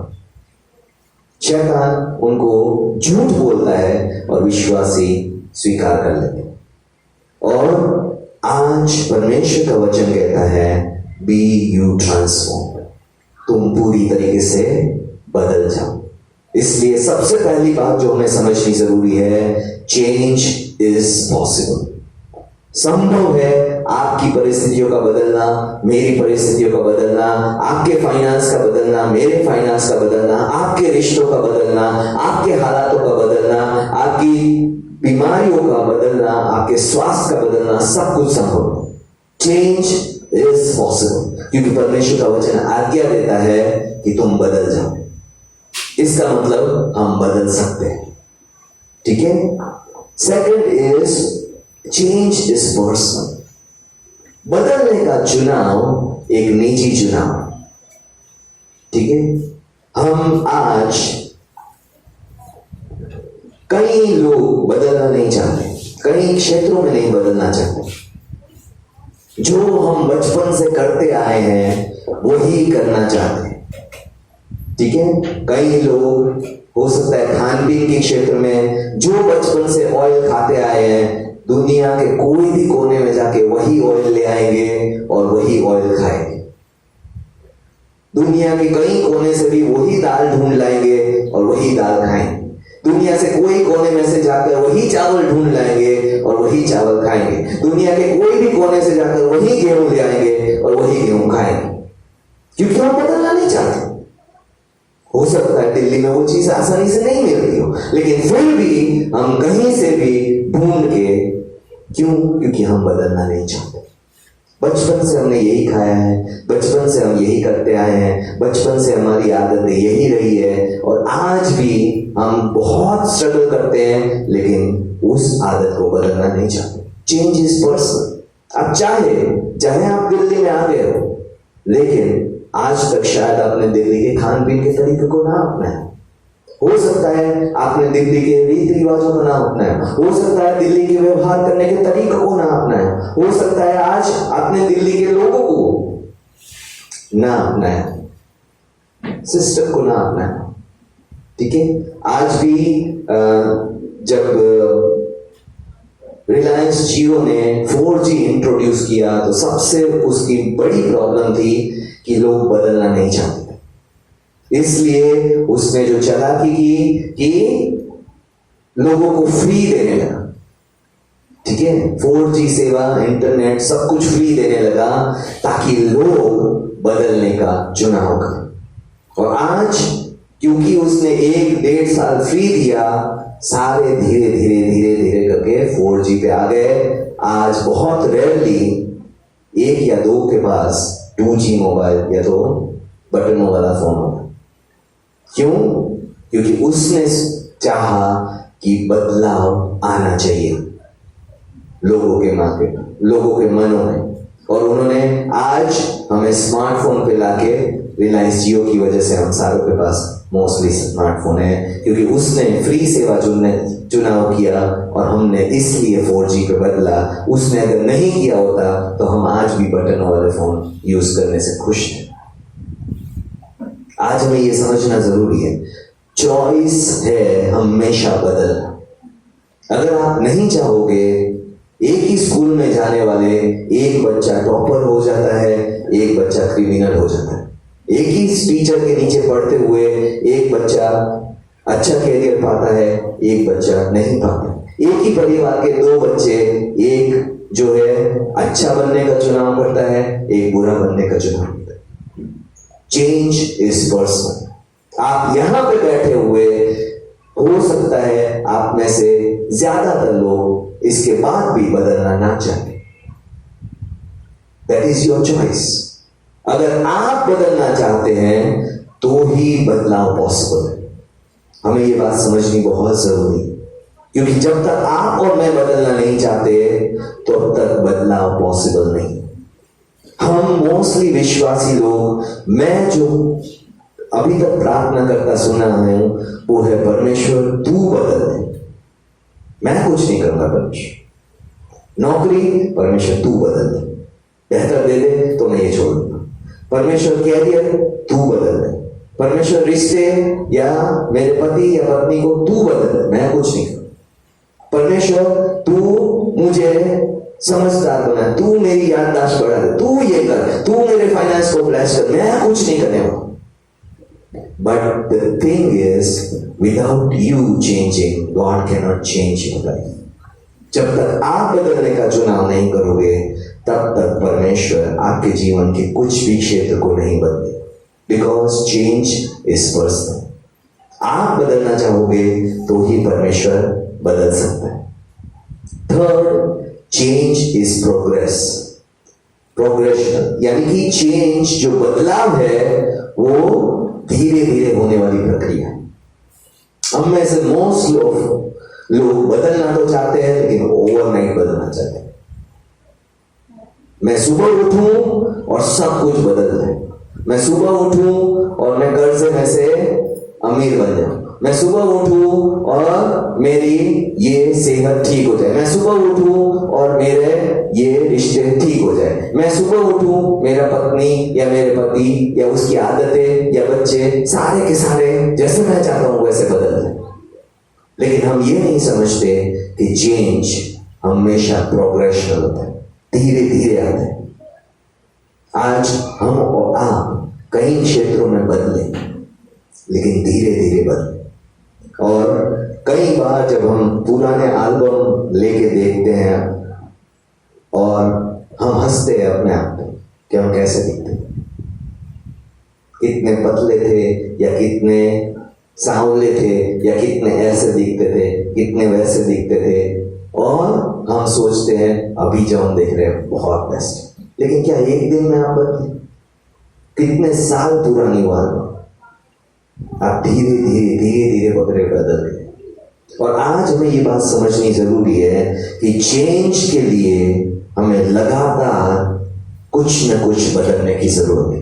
शैतान उनको झूठ बोलता है और विश्वासी स्वीकार कर लेते हैं। और आज परमेश्वर का वचन कहता है बी यू ट्रांसफॉर्म, तुम पूरी तरीके से बदल जाओ। इसलिए सबसे पहली बात जो हमें समझनी जरूरी है, चेंज इज पॉसिबल। संभव है आपकी परिस्थितियों का बदलना, मेरी परिस्थितियों का बदलना, आपके फाइनेंस का बदलना, मेरे फाइनेंस का बदलना, आपके रिश्तों का बदलना, आपके हालातों का बदलना, आपकी बीमारियों का बदलना, आपके स्वास्थ्य का बदलना, सब कुछ संभव है। चेंज इज पॉसिबल, क्योंकि परमेश्वर का वचन आज्ञा देता है कि तुम बदल जाओ। इसका मतलब हम बदल सकते हैं। ठीक है, second is change is personal. बदलने का चुनाव एक निजी चुनाव। ठीक है, हम आज कई लोग बदलना नहीं चाहते, कई क्षेत्रों में नहीं बदलना चाहते। जो हम बचपन से करते आए हैं वही करना चाहते हैं। ठीक है, कई लोग हो सकता है खान पीन के क्षेत्र में जो बचपन से ऑयल खाते आए हैं, दुनिया के कोई भी कोने में जाके वही ऑयल ले आएंगे और वही ऑयल खाएंगे। दुनिया के कई कोने से भी वही दाल ढूंढ लाएंगे और वही दाल खाएंगे। दुनिया से कोई कोने में से जाकर वही चावल ढूंढ लाएंगे और वही चावल खाएंगे। दुनिया के कोई भी कोने से जाकर वही गेहूं ले आएंगे और वही गेहूं खाएंगे, क्योंकि हम बदलना नहीं चाहते। हो सकता है दिल्ली में वो चीज आसानी से नहीं मिल रही हो, लेकिन फिर भी हम कहीं से भी ढूंढ के, क्यों? क्योंकि हम बदलना नहीं चाहते। बचपन से हमने यही खाया है, बचपन से हम यही करते आए हैं, बचपन से हमारी आदतें यही रही है और आज भी हम बहुत स्ट्रगल करते हैं, लेकिन उस आदत को बदलना नहीं चाहते। Change is personal. आप चाहे आप दिल्ली में आ गए हो, लेकिन आज तक शायद आपने दिल्ली के खान पीन के तरीके को ना अपनाया। हो सकता है आपने दिल्ली के रीति रिवाजों को ना अपनाया, हो सकता है दिल्ली के व्यवहार करने के तरीकों को ना अपनाया, हो सकता है आज आपने दिल्ली के लोगों को ना अपनाया, सिस्टम को ना अपनाया। ठीक है, आज भी जब रिलायंस जियो ने 4G इंट्रोड्यूस किया तो सबसे उसकी बड़ी प्रॉब्लम थी कि लोग बदलना नहीं चाहते, इसलिए उसने जो चालाकी की कि लोगों को फ्री देने लगा। ठीक है, 4G सेवा, इंटरनेट सब कुछ फ्री देने लगा ताकि लोग बदलने का चुनाव करें। और आज क्योंकि उसने 1-1.5 साल फ्री दिया, सारे धीरे धीरे धीरे धीरे करके 4G पे आ गए। आज बहुत रेयरली 1 या 2 के पास 2G मोबाइल या तो बटनों वाला फोन होगा। क्यों? क्योंकि उसने चाहा कि बदलाव आना चाहिए लोगों के मार्केट, लोगों के मनों में, और उन्होंने आज हमें स्मार्टफोन पे लाके, रिलायंस जियो की वजह से हम सारों के पास मोस्टली स्मार्टफोन है, क्योंकि उसने फ्री सेवा चुनाव किया और हमने इसलिए 4G पे बदला। उसने अगर नहीं किया होता तो हम आज भी बटनों वाले फोन यूज करने से खुश हैं। आज हमें यह समझना जरूरी है, चॉइस है हमेशा बदलना। अगर आप नहीं चाहोगे, एक ही स्कूल में जाने वाले एक बच्चा टॉपर हो जाता है, एक बच्चा क्रिमिनल हो जाता है। एक ही टीचर के नीचे पढ़ते हुए एक बच्चा अच्छा कैरियर पाता है, एक बच्चा नहीं पाता। एक ही परिवार के 2 बच्चे, एक जो है अच्छा बनने का चुनाव करता है, एक बुरा बनने का चुनाव करता है। Change is personal. आप यहां पे बैठे हुए, हो सकता है आप में से ज्यादातर लोग इसके बाद भी बदलना ना चाहते। That is your choice. अगर आप बदलना चाहते हैं तो ही बदलाव पॉसिबल है। हमें यह बात समझनी बहुत जरूरी है, क्योंकि जब तक आप और मैं बदलना नहीं चाहते तो अब तक बदलाव पॉसिबल नहीं। हम मोस्टली विश्वासी लोग, मैं जो अभी तक प्रार्थना करता सुना हूं वो है, परमेश्वर तू बदल दे, मैं कुछ नहीं करूंगा। परमेश्वर नौकरी, परमेश्वर तू बदल दे, बेहतर दे दे तो मैं ये छोड़ दूंगा। परमेश्वर कैरियर तू बदल दे, परमेश्वर रिश्ते या मेरे पति या पत्नी को तू बदल दे, मैं कुछ नहीं करूंगा। परमेश्वर तू मुझे समझदार बना, तू मेरी याददाश्त बढ़ा दे, तू ये कर, तू मेरे फाइनेंस को ब्लेस कर, मैं कुछ नहीं करने वाला। But the thing is, without you changing, God cannot change your life. जब तक आप बदलने का चुनाव नहीं करोगे, तब तक परमेश्वर आपके जीवन के कुछ भी क्षेत्र को नहीं बदले। Because change is personal. आप बदलना चाहोगे तो ही परमेश्वर बदल सकता है। Third, change is progress. Progression, यानी कि चेंज जो बदलाव है वो धीरे धीरे होने वाली प्रक्रिया है। हम में से मोस्ट लोग बदलना तो चाहते हैं, लेकिन ओवरनाइट बदलना चाहते हैं। मैं सुबह उठूं और सब कुछ बदल जाए, मैं सुबह उठूं और मैं कर्जे में से अमीर बन जाऊं, मैं सुबह उठूं और मेरी ये सेहत ठीक हो जाए, मैं सुबह उठूं और मेरे ये रिश्ते ठीक हो जाए, मैं सुबह उठूं मेरा पत्नी या मेरे पति या उसकी आदतें या बच्चे सारे के सारे जैसे मैं चाहता हूं वैसे बदल जाए। लेकिन हम ये नहीं समझते कि चेंज हमेशा प्रोग्रेशनल होता है, धीरे धीरे आता है। आज हम और आप कई क्षेत्रों में बदले, लेकिन धीरे धीरे बदले। और कई बार जब हम पुराने एल्बम लेके देखते हैं और हम हंसते हैं अपने आप पे कि हम कैसे दिखते थे, कितने पतले थे या कितने सांवले थे या कितने ऐसे दिखते थे, कितने वैसे दिखते थे, और हम सोचते हैं अभी जो हम देख रहे हैं बहुत बेस्ट। लेकिन क्या एक दिन में आप बदले? कितने साल पुरानी बात, आप धीरे धीरे धीरे धीरे बदल गए। और आज हमें ये बात समझनी जरूरी है कि चेंज के लिए हमें लगातार कुछ न कुछ बदलने की जरूरत है।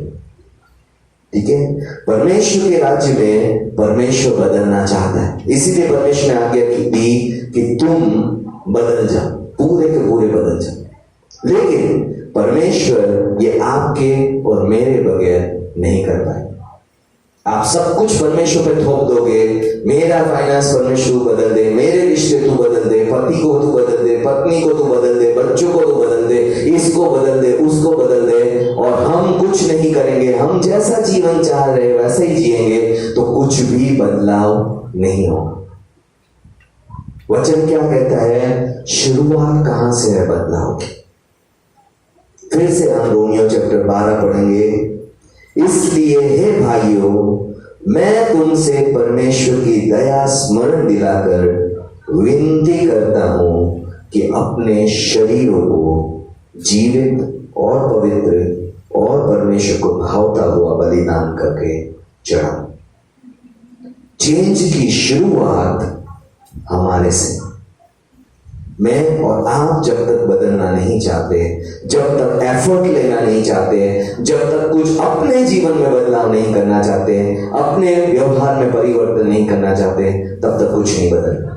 ठीक है, परमेश्वर के राज्य में परमेश्वर बदलना चाहता है, इसीलिए परमेश्वर ने आज्ञा दी कि तुम बदल जाओ, पूरे के पूरे बदल जाओ। लेकिन परमेश्वर ये आपके और मेरे बगैर नहीं कर पाए। आप सब कुछ परमेश्वर पे थोप दोगे, मेरा फाइनेंस परमेश्वर बदल दे, मेरे रिश्ते तू बदल दे, पति को तू बदल दे, पत्नी को तू बदल दे, बच्चों को तू बदल दे, इसको बदल दे, उसको बदल दे, और हम कुछ नहीं करेंगे, हम जैसा जीवन चाह रहे वैसा ही जिएंगे, तो कुछ भी बदलाव नहीं होगा। वचन क्या कहता है? शुरुआत कहां से है बदलाव की? फिर से हम रोमियो चैप्टर 12 पढ़ेंगे। इसलिए हे भाइयों, मैं तुमसे परमेश्वर की दया स्मरण दिलाकर विनती करता हूं कि अपने शरीरों को जीवित और पवित्र और परमेश्वर को भावता हुआ बलिदान करके चढ़ाओ। चेंज की शुरुआत हमारे से। मैं और आप जब तक बदलना नहीं चाहते, जब तक एफर्ट लेना नहीं चाहते, जब तक कुछ अपने जीवन में बदलाव नहीं करना चाहते, अपने व्यवहार में परिवर्तन नहीं करना चाहते, तब तक कुछ नहीं बदलना।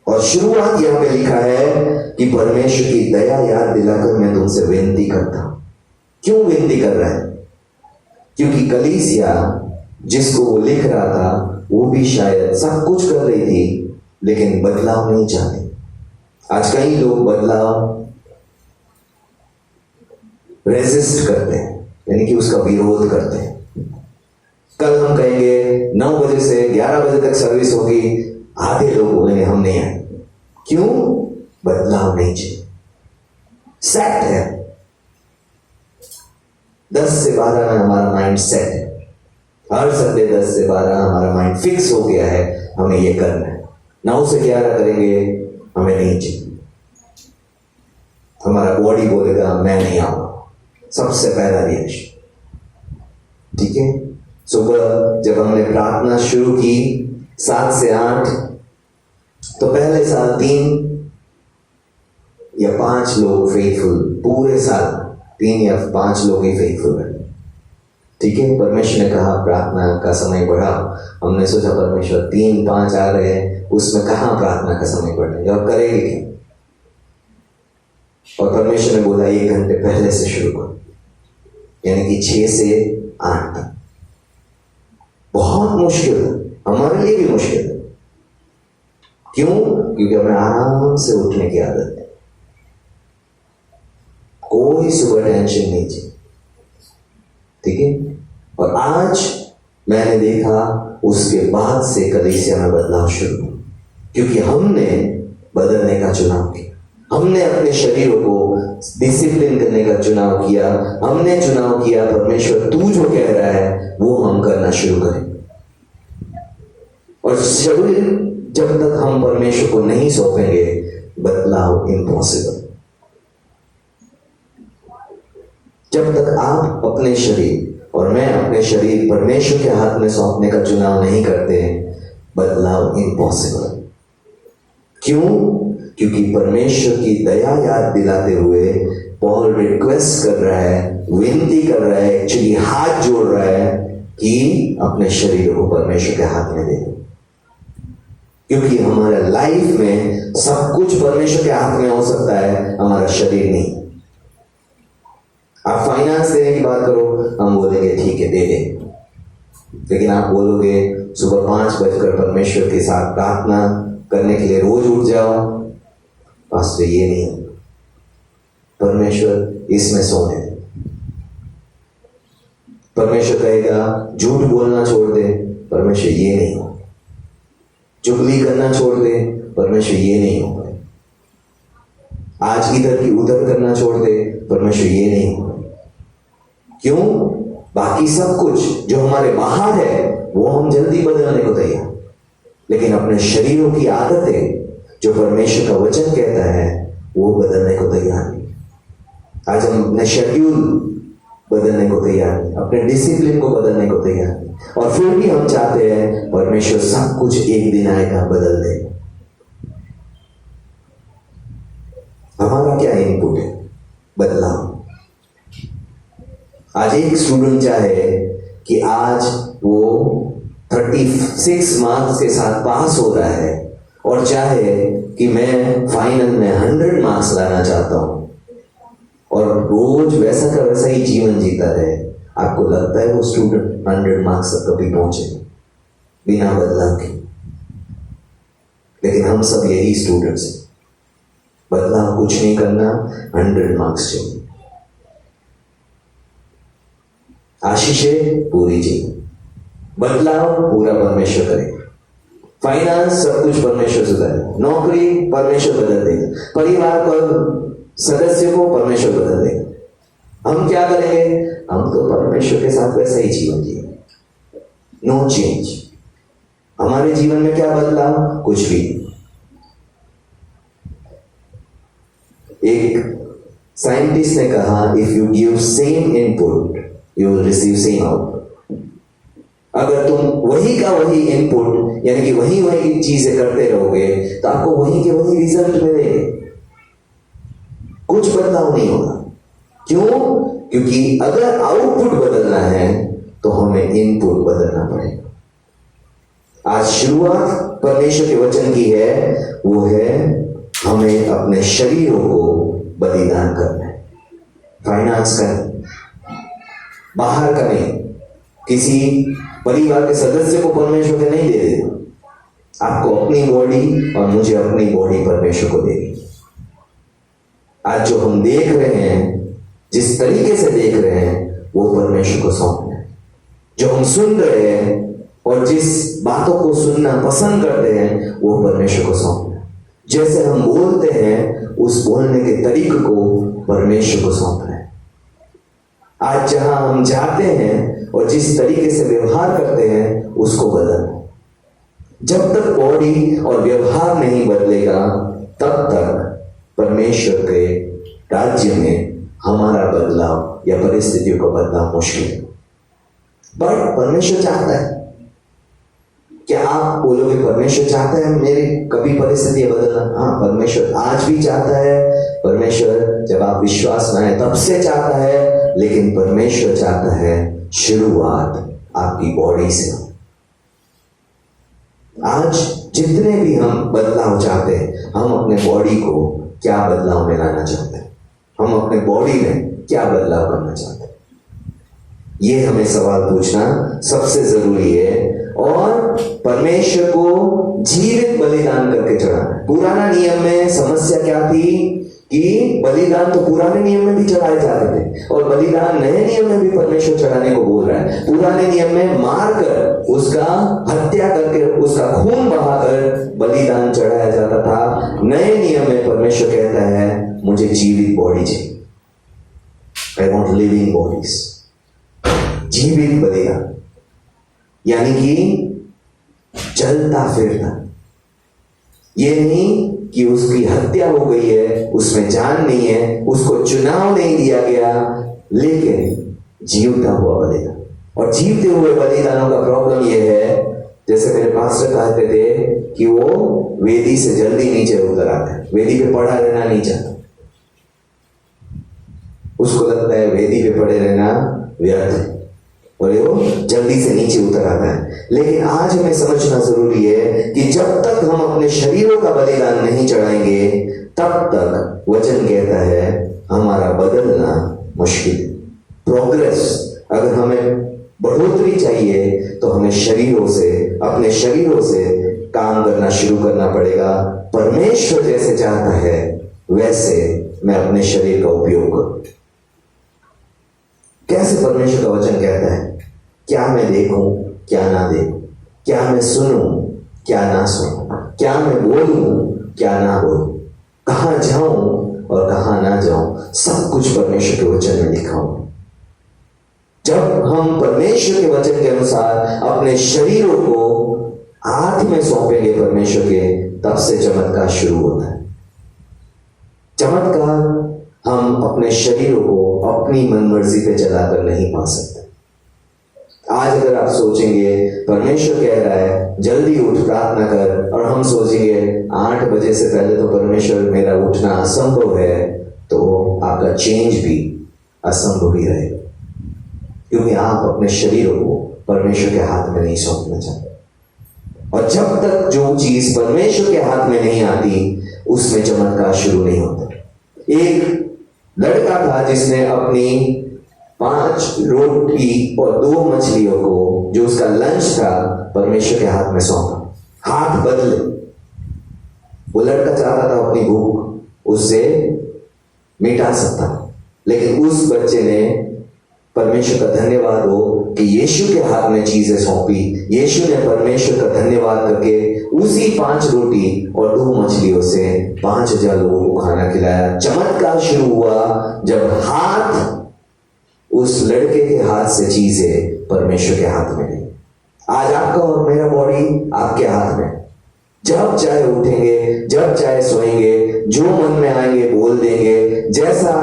और शुरुआत यहां पे लिखा है कि परमेश्वर की दया याद दिलाकर मैं तुमसे विनती करता हूं। क्यों विनती कर रहा है? क्योंकि कलीसिया जिसको वो लिख रहा था, वो भी शायद सब कुछ कर रही थी, लेकिन बदलाव नहीं चाहते। आज कई लोग बदलाव रेजिस्ट करते हैं, यानी कि उसका विरोध करते हैं। कल हम कहेंगे 9 बजे से 11 बजे तक सर्विस होगी, आधे लोग बोलेंगे हम नहीं आए। क्यों? बदलाव नहीं चाहिए। सेट है, 10 से 12 में हमारा माइंड सेट है। हर संडे 10 से 12 हमारा माइंड फिक्स हो गया है, हमें ये करना है। 9 से 11 करेंगे, हमें नहीं चाहिए। हमारा बॉडी बोलेगा मैं नहीं आऊंगा, सबसे पहला रिएक्शन। ठीक है, सुबह जब हमने प्रार्थना शुरू की 7 से 8, तो पहले साल 3 या 5 लोग फेथफुल, पूरे साल 3 या 5 लोग ही फेथफुल रहे। ठीक है, परमेश्वर ने कहा प्रार्थना का समय बढ़ाओ। हमने सोचा परमेश्वर 3-5 आ रहे हैं, उसमें कहां प्रार्थना का समय बढ़ेगा, अब करेंगे क्या? और परमेश्वर ने बोला 1 घंटे पहले से शुरू करो, यानी कि 6 से 8 तक। बहुत मुश्किल है, हमारे लिए भी मुश्किल है। क्यों? क्योंकि हमें आराम से उठने की आदत है, कोई सुबह टेंशन नहीं चाहिए। ठीक है, और आज मैंने देखा उसके बाद से कलीसिया में बदलाव शुरू हुआ, क्योंकि हमने बदलने का चुनाव किया। हमने अपने शरीरों को डिसिप्लिन करने का चुनाव किया। हमने चुनाव किया परमेश्वर तू जो कह रहा है वो हम करना शुरू करें। और शरीर जब तक हम परमेश्वर को नहीं सौंपेंगे, बदलाव इम्पॉसिबल। जब तक आप अपने शरीर और मैं अपने शरीर परमेश्वर के हाथ में सौंपने का चुनाव नहीं करते, बदलाव इम्पॉसिबल। क्यों? क्योंकि परमेश्वर की दया याद दिलाते हुए पॉल रिक्वेस्ट कर रहा है, विनती कर रहा है, एक्चुअली हाथ जोड़ रहा है कि अपने शरीर को परमेश्वर के हाथ में दे दो। क्योंकि हमारा लाइफ में सब कुछ परमेश्वर के हाथ में हो सकता है, हमारा शरीर नहीं। आप फाइनेंस देने की बात करो, हम बोलेंगे ठीक है दे दे, लेकिन आप बोलोगे सुबह 5 बजकर परमेश्वर के साथ प्रार्थना करने के लिए रोज उठ जाओ, पास्टर ये नहीं होगा, परमेश्वर इसमें सोने दे। परमेश्वर कहेगा झूठ बोलना छोड़ दे, परमेश्वर ये नहीं होगा। चुगली करना छोड़ दे, परमेश्वर ये नहीं होगा। आज इधर की उधर करना छोड़ दे, परमेश्वर ये नहीं होगा। क्यों? बाकी सब कुछ जो हमारे बाहर है वो हम जल्दी बदलने को तैयार, लेकिन अपने शरीरों की आदतें जो परमेश्वर का वचन कहता है वो बदलने को तैयार नहीं। आज हम अपने शेड्यूल बदलने को तैयार नहीं, अपने डिसिप्लिन को बदलने को तैयार नहीं, और फिर भी हम चाहते हैं परमेश्वर सब कुछ एक दिन आएगा बदल दे। हमारा क्या इनपुट है? बदलाव। आज एक स्टूडेंट चाहे कि आज वो 36 मार्क्स के साथ पास हो रहा है और चाहे कि मैं फाइनल में 100 मार्क्स लाना चाहता हूं और रोज वैसा का वैसा ही जीवन जीता है, आपको लगता है वो स्टूडेंट 100 मार्क्स तक कभी पहुंचे बिना बदलाव के? लेकिन हम सब यही स्टूडेंट्स हैं। बदलाव कुछ नहीं करना, 100 मार्क्स चाहिए। आशीषें पूरी चाहिए, बदलाव पूरा परमेश्वर करेगा। फाइनेंस सब कुछ परमेश्वर सुधारेगा, नौकरी परमेश्वर बदल देगा, परिवार को सदस्य को परमेश्वर बदल देगा। हम क्या करेंगे? हम तो परमेश्वर के साथ वैसा ही जीवन जिएंगे, नो चेंज। हमारे जीवन में क्या बदलाव? कुछ भी। एक साइंटिस्ट ने कहा, if you give same input you will receive same output. अगर तुम वही का वही इनपुट यानी कि वही वही चीजें करते रहोगे तो आपको वही के वही रिजल्ट मिलेंगे, कुछ बदलाव नहीं होगा। क्यों? क्योंकि अगर आउटपुट बदलना है तो हमें इनपुट बदलना पड़ेगा। आज शुरुआत परमेश्वर के वचन की है, वो है हमें अपने शरीरों को बलिदान करना है। फाइनेंस का, बाहर का नहीं, किसी परिवार के सदस्य को परमेश्वर के नहीं दे देगा। आपको अपनी बॉडी और मुझे अपनी बॉडी परमेश्वर को देगी। आज जो हम देख रहे हैं, जिस तरीके से देख रहे हैं, वो परमेश्वर को सौंपना है। जो हम सुन रहे हैं और जिस बातों को सुनना पसंद करते हैं, वो परमेश्वर को सौंपना है। जैसे हम बोलते हैं, उस बोलने के तरीके को परमेश्वर को सौंपना है। आज जहां हम जाते हैं और जिस तरीके से व्यवहार करते हैं, उसको बदलना। जब तक बॉडी और व्यवहार नहीं बदलेगा, तब तक परमेश्वर के राज्य में हमारा बदलाव या परिस्थितियों का बदलाव मुश्किल है। बट परमेश्वर चाहता है। क्या आप बोलोगे परमेश्वर चाहता है मेरी कभी परिस्थितियां बदलना? हाँ, परमेश्वर आज भी चाहता है। परमेश्वर जब आप विश्वास में आए तब से चाहता है, लेकिन परमेश्वर चाहता है शुरुआत आपकी बॉडी से। आज जितने भी हम बदलाव चाहते हैं, हम अपने बॉडी को क्या बदलाव में लाना चाहते हैं? हम अपने बॉडी में क्या बदलाव करना चाहते हैं? ये हमें सवाल पूछना सबसे जरूरी है। और परमेश्वर को जीवित बलिदान करके चढ़ाना। पुराना नियम में समस्या क्या थी कि बलिदान तो पुराने नियम में भी चढ़ाए जाते थे और बलिदान नए नियम में भी परमेश्वर चढ़ाने को बोल रहा है। पुराने नियम में मारकर, उसका हत्या करके, उसका खून बहाकर बलिदान चढ़ाया जाता था। नए नियम में परमेश्वर कहता है, मुझे जीवित बॉडी चाहिए। I want living bodies. जीवित बलिदान यानी कि चलता फिरता। ये नहीं कि उसकी हत्या हो गई है, उसमें जान नहीं है, उसको चुनाव नहीं दिया गया, लेकिन जीवता हुआ बलिदान। और जीवते हुए बलिदानों का प्रॉब्लम यह है, जैसे मेरे पास्टर कहते थे कि वो वेदी से जल्दी नीचे उतर आते हैं, वेदी पे पड़ा रहना नहीं चाहता। उसको लगता है वेदी पे पड़े रहना व्यर्थ है और वो जल्दी से नीचे उतर आता है। लेकिन आज हमें समझना जरूरी है कि जब तक हम अपने शरीरों का बलिदान नहीं चढ़ाएंगे, तब तक वचन कहता है हमारा बदलना मुश्किल है। प्रोग्रेस, अगर हमें बढ़ोतरी चाहिए तो हमें शरीरों से, अपने शरीरों से काम करना शुरू करना पड़ेगा। परमेश्वर जैसे चाहता है वैसे मैं अपने शरीर का उपयोग करूं। कैसे परमेश्वर का वचन कहता है, क्या मैं देखूं क्या ना देखूं, क्या मैं सुनूं क्या ना सुनूं, क्या मैं बोलूं क्या ना बोलूं, कहां जाऊं और कहां ना जाऊं, सब कुछ परमेश्वर के वचन में लिखा हुआ। जब हम परमेश्वर के वचन के अनुसार अपने शरीरों को हाथ में सौंपेंगे परमेश्वर के, तब से चमत्कार शुरू होता है। चमत्कार हम अपने शरीरों को अपनी मनमर्जी पे चलाकर नहीं पा सकते। आज अगर आप सोचेंगे परमेश्वर कह रहा है जल्दी उठ प्रार्थना कर, और हम सोचेंगे 8 बजे से पहले तो परमेश्वर मेरा उठना असंभव है, तो आपका चेंज भी असंभव ही रहेगा। क्योंकि आप अपने शरीरों को परमेश्वर के हाथ में नहीं सौंपना चाहते। और जब तक जो चीज परमेश्वर के हाथ में नहीं आती उसमें चमत्कार शुरू नहीं होता। एक लड़का था जिसने अपनी 5 रोटी और 2 मछलियों को, जो उसका लंच था, परमेश्वर के हाथ में सौंपा। हाथ बदले। वो लड़का चाहता था अपनी भूख उससे मिटा सकता, लेकिन उस बच्चे ने परमेश्वर का धन्यवाद हो कि यीशु के हाथ में चीजें सौंपी। यीशु ने परमेश्वर का धन्यवाद करके उसी 5 रोटी और 2 मछलियों से 5000 लोगों को खाना खिलाया। चमत्कार शुरू हुआ जब हाथ, उस लड़के के हाथ से चीजें परमेश्वर के हाथ में गई। आज आपका और मेरा बॉडी आपके हाथ में। जब चाहे उठेंगे, जब चाहे सोएंगे, जो मन में आएंगे बोल देंगे, जैसा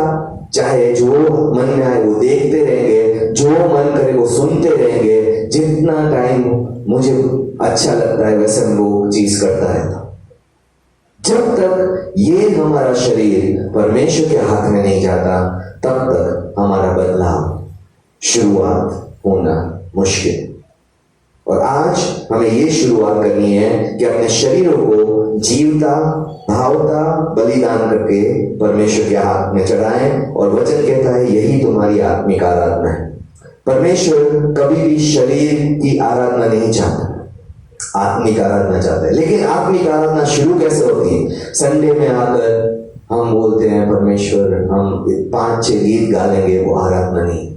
चाहे जो मन में आए वो देखते रहेंगे, जो मन करे वो सुनते रहेंगे। जितना टाइम मुझे अच्छा लगता है वैसे हम वो चीज करता रहता। जब तक ये हमारा शरीर परमेश्वर के हाथ में नहीं जाता तब तक हमारा बदलाव, शुरुआत होना मुश्किल। और आज हमें ये शुरुआत करनी है कि अपने शरीरों को जीवता, भावता, बलिदान करके परमेश्वर के हाथ में चढ़ाएं। और वचन कहता है यही तुम्हारी आत्मिक आराधना है। परमेश्वर कभी भी शरीर की आराधना नहीं चाहता, आत्मिक आराधना चाहता है। लेकिन आत्मिक आराधना शुरू कैसे होती है? संडे में आकर हम बोलते हैं परमेश्वर हम 5-6 गीत गा लेंगे, वो आराधना नहीं।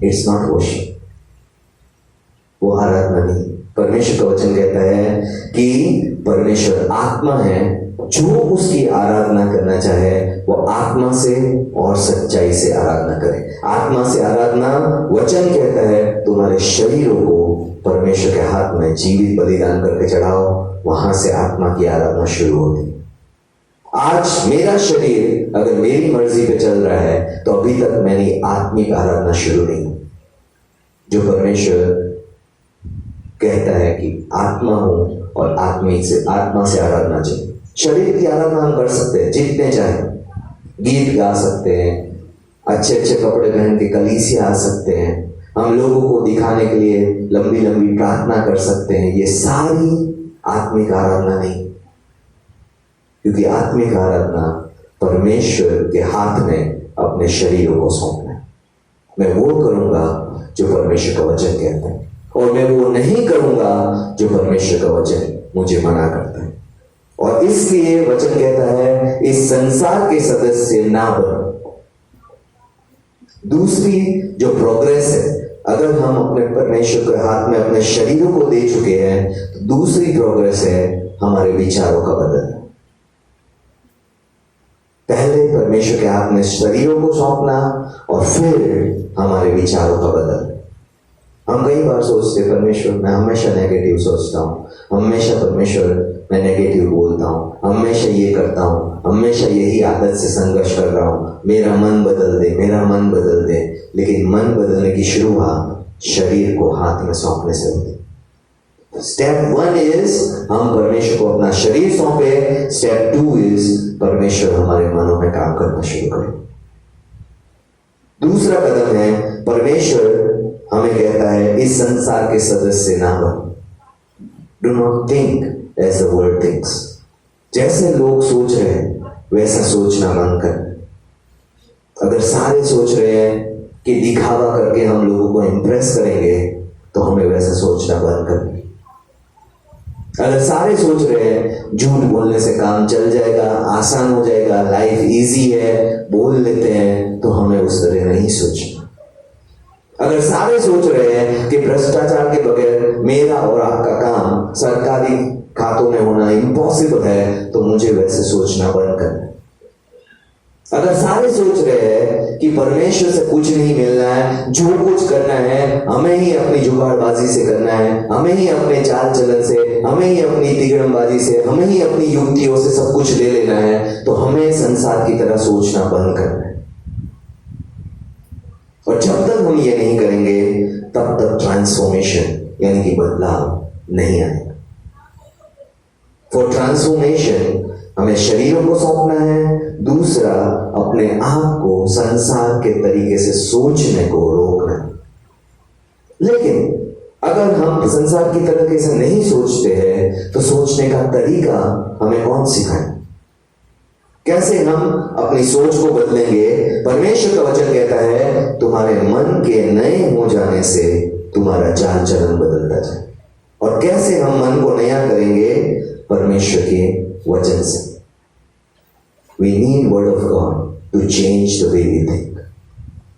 इट्स नॉट वर्शिप, वो आराधना नहीं। परमेश्वर का वचन कहता है कि परमेश्वर आत्मा है, जो उसकी आराधना करना चाहे वो आत्मा से और सच्चाई से आराधना करे। आत्मा से आराधना, वचन कहता है तुम्हारे शरीरों को परमेश्वर के हाथ में जीवित बलिदान करके चढ़ाओ, वहां से आत्मा की आराधना शुरू होती। आज मेरा शरीर अगर मेरी मर्जी पे चल रहा है तो अभी तक मैंने आत्मिक आराधना शुरू नहीं, जो परमेश्वर कहता है कि आत्मा हो और आत्मा से आराधना चाहिए। शरीर की आराधना हम कर सकते हैं, जितने चाहे गीत गा सकते हैं, अच्छे अच्छे कपड़े पहन के कलीसिया आ सकते हैं, हम लोगों को दिखाने के लिए लंबी लंबी प्रार्थना कर सकते हैं। ये सारी आत्मिक आराधना नहीं, क्योंकि आत्मिक आराधना परमेश्वर के हाथ में अपने शरीरों को सौंपना है। मैं वो करूंगा जो परमेश्वर का वचन कहता है, और मैं वो नहीं करूंगा जो परमेश्वर का वचन मुझे मना करता है। और इसलिए वचन कहता है इस संसार के सदस्य ना बनो। दूसरी जो प्रोग्रेस है, अगर हम अपने परमेश्वर के हाथ में अपने शरीरों को दे चुके हैं तो दूसरी प्रोग्रेस है हमारे विचारों का बदलना। पहले परमेश्वर के हाथ में शरीरों को सौंपना और फिर हमारे विचारों का बदलना। हम कई बार सोचते परमेश्वर मैं हमेशा नेगेटिव सोचता हूँ, हमेशा परमेश्वर मैं नेगेटिव बोलता हूँ, हमेशा ये करता हूँ, हमेशा यही आदत से संघर्ष कर रहा हूँ, मेरा मन बदल दे, मेरा मन बदल दे। लेकिन मन बदलने की शुरुआत शरीर को हाथ में सौंपने से होती। स्टेप 1 इज हम परमेश्वर को अपना शरीर सौंपे। स्टेप 2 इज परमेश्वर हमारे मनों में काम करना शुरू करे। दूसरा कदम है परमेश्वर हमें कहता है इस संसार के सदस्य ना बनो। Do not think as the world thinks. जैसे लोग सोच रहे हैं वैसा सोचना बंद कर। अगर सारे सोच रहे हैं कि दिखावा करके हम लोगों को इंप्रेस करेंगे तो हमें वैसा सोचना बंद करना। अगर सारे सोच रहे हैं झूठ बोलने से काम चल जाएगा, आसान हो जाएगा, लाइफ इजी है, बोल लेते हैं, तो हमें उस तरह नहीं सोचना। अगर सारे सोच रहे हैं कि भ्रष्टाचार के बगैर मेरा और आपका काम सरकारी खातों में होना इम्पॉसिबल है, तो मुझे वैसे सोचना बंद करना। अगर सारे सोच रहे हैं कि परमेश्वर से कुछ नहीं मिलना है, जो कुछ करना है हमें ही अपनी जुगाड़बाजी से करना है, हमें ही अपने चाल चलन से, हमें ही अपनी तिगड़मबाजी से, हमें ही अपनी युक्तियों से सब कुछ ले लेना है, तो हमें संसार की तरह सोचना बंद करना है। और जब तक हम ये नहीं करेंगे तब तक ट्रांसफॉर्मेशन यानी कि बदलाव नहीं आएगा। फॉर ट्रांसफॉर्मेशन हमें शरीरों को सौंपना है, दूसरा अपने आप को संसार के तरीके से सोचने को रोकना। लेकिन अगर हम संसार की तरीके से नहीं सोचते हैं तो सोचने का तरीका हमें कौन सिखाए? कैसे हम अपनी सोच को बदलेंगे? परमेश्वर का वचन कहता है तुम्हारे मन के नए हो जाने से तुम्हारा चाल चलन बदलता जाए। और कैसे हम मन को नया करेंगे? परमेश्वर के वचन से। We need word of God to change the way we think.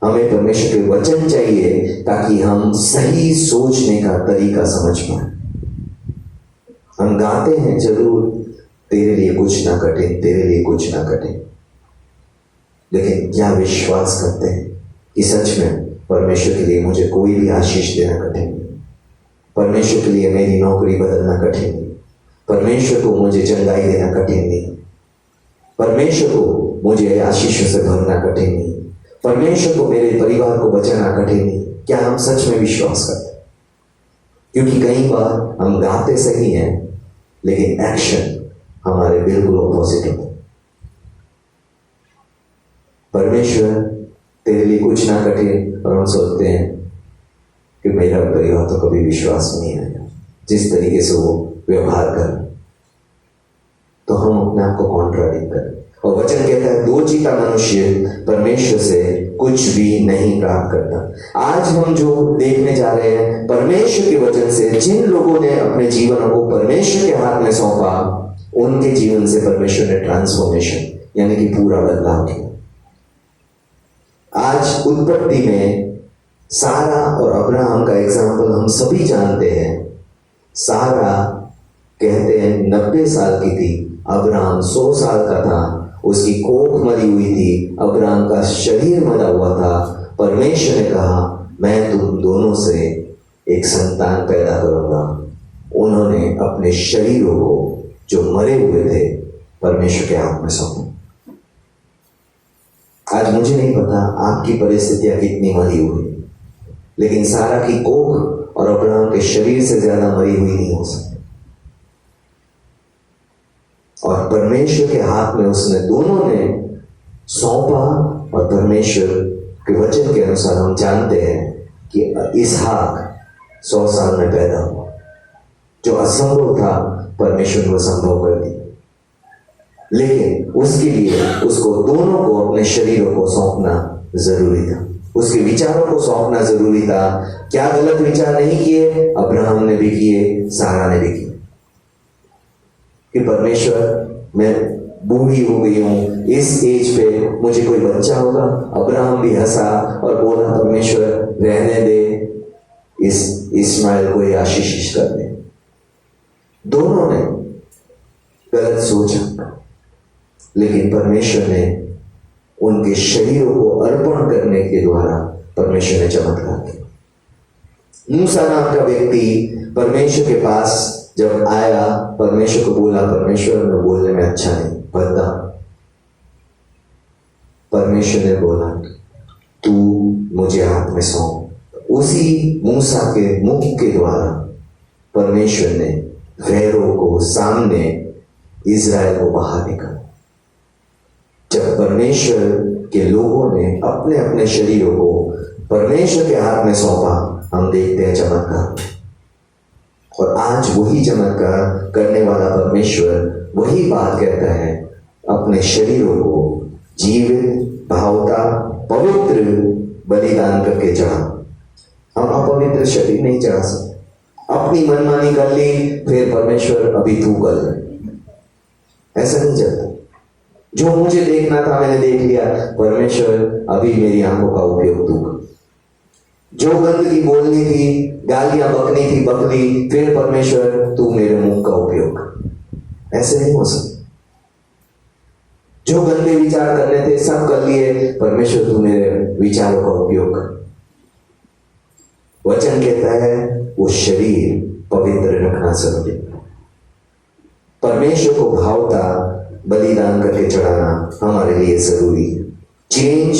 हमें परमेश्वर के वचन चाहिए ताकि हम सही सोचने का तरीका समझ पाए। हम गाते हैं जरूर, तेरे लिए कुछ ना कठिन, तेरे लिए कुछ ना कठिन, लेकिन क्या विश्वास करते हैं कि सच में परमेश्वर के लिए मुझे कोई भी आशीष देना कठिन नहीं, परमेश्वर के लिए मेरी नौकरी बदलना कठिन नहीं, परमेश्वर को मुझे चंगाई देना कठिन नहीं, परमेश्वर को मुझे आशीषों से भरना कठिन नहीं, परमेश्वर को मेरे परिवार को बचाना कठिन नहीं? क्या हम सच में विश्वास करते हैं? क्योंकि कई बार हम गाते सही हैं लेकिन एक्शन हमारे बिल्कुल ऑपोजिट होते हैं। परमेश्वर तेरे लिए कुछ ना कठिन, और हम सोचते हैं कि मेरा परिवार तो कभी विश्वास नहीं आएगा, जिस तरीके से वो व्यवहार कर, तो हम अपने आप को कॉन्ट्राडिक्ट करें। और वचन कहता है दो चीता मनुष्य परमेश्वर से कुछ भी नहीं प्राप्त करता। आज हम जो देखने जा रहे हैं परमेश्वर के वचन से, जिन लोगों ने अपने जीवन को परमेश्वर के हाथ में सौंपा, उनके जीवन से परमेश्वर ने ट्रांसफॉर्मेशन यानी कि पूरा बदलाव किया। आज उत्पत्ति में सारा और अब्राहम का एग्जाम्पल हम सभी जानते हैं। सारा कहते हैं 90 साल की थी, अब्राहम 100 साल का था, उसकी कोख मरी हुई थी, अब्राहम का शरीर मरा हुआ था। परमेश्वर ने कहा मैं तुम दोनों से एक संतान पैदा करूंगा। उन्होंने अपने शरीरों को जो मरे हुए थे परमेश्वर के हाथ में सौंपा। आज मुझे नहीं पता आपकी परिस्थितियां कितनी मरी हुई, लेकिन सारा की कोख और अब्राहम के शरीर से ज्यादा मरी हुई नहीं हो सकती। और परमेश्वर के हाथ में उसने दोनों ने सौंपा। और परमेश्वर के वचन के अनुसार हम जानते हैं कि इसहाक 100 साल में पैदा हुआ। जो असंभव था परमेश्वर ने संभव कर दिया, लेकिन उसके लिए उसको दोनों को अपने शरीरों को सौंपना जरूरी था, उसके विचारों को सौंपना जरूरी था। क्या गलत विचार नहीं किए? अब्राहम ने भी किए, सारा ने भी किए कि परमेश्वर मैं बूढ़ी हो गई हूं, इस एज पे मुझे कोई बच्चा होगा। अब्राहम भी हंसा और बोला परमेश्वर रहने दे, इस इस्माइल को आशीष कर दे। दोनों ने गलत सोचा, लेकिन परमेश्वर ने उनके शरीरों को अर्पण करने के द्वारा परमेश्वर ने चमत्कार किया। मूसा नाम का व्यक्ति परमेश्वर के पास जब आया, परमेश्वर को बोला परमेश्वर मैं बोलने में अच्छा नहीं, बता। परमेश्वर ने बोला तू मुझे हाथ में सौंप। उसी मूसा के मुख के द्वारा परमेश्वर ने फैरो को सामने इजराइल को बाहर निकाला। जब परमेश्वर के लोगों ने अपने अपने शरीरों को परमेश्वर के हाथ में सौंपा, हम देखते हैं चमत्कार। और आज वही चमत्कार करने वाला परमेश्वर वही बात कहता है, अपने शरीरों को जीवित भावता पवित्र बलिदान करके चढ़ा। हम अपवित्र शरीर नहीं चढ़ा सकते। अपनी मनमानी कर ली, फिर परमेश्वर अभी तू कर ले, ऐसा नहीं चलता। जो मुझे देखना था मैंने देख लिया, परमेश्वर अभी मेरी आंखों का उपयोग तू कर। जो गंदगी बोलनी थी, गालियां बकनी थी बक ली, फिर परमेश्वर तू मेरे मुंह का उपयोग कर। ऐसे नहीं हो सकता। जो गंदे विचार करने थे सब कर लिए, परमेश्वर तू मेरे विचारों का उपयोग कर। वचन कहता है वो शरीर पवित्र रखना जरूरी। परमेश्वर को भावता बलिदान करके चढ़ाना हमारे लिए जरूरी है। चेंज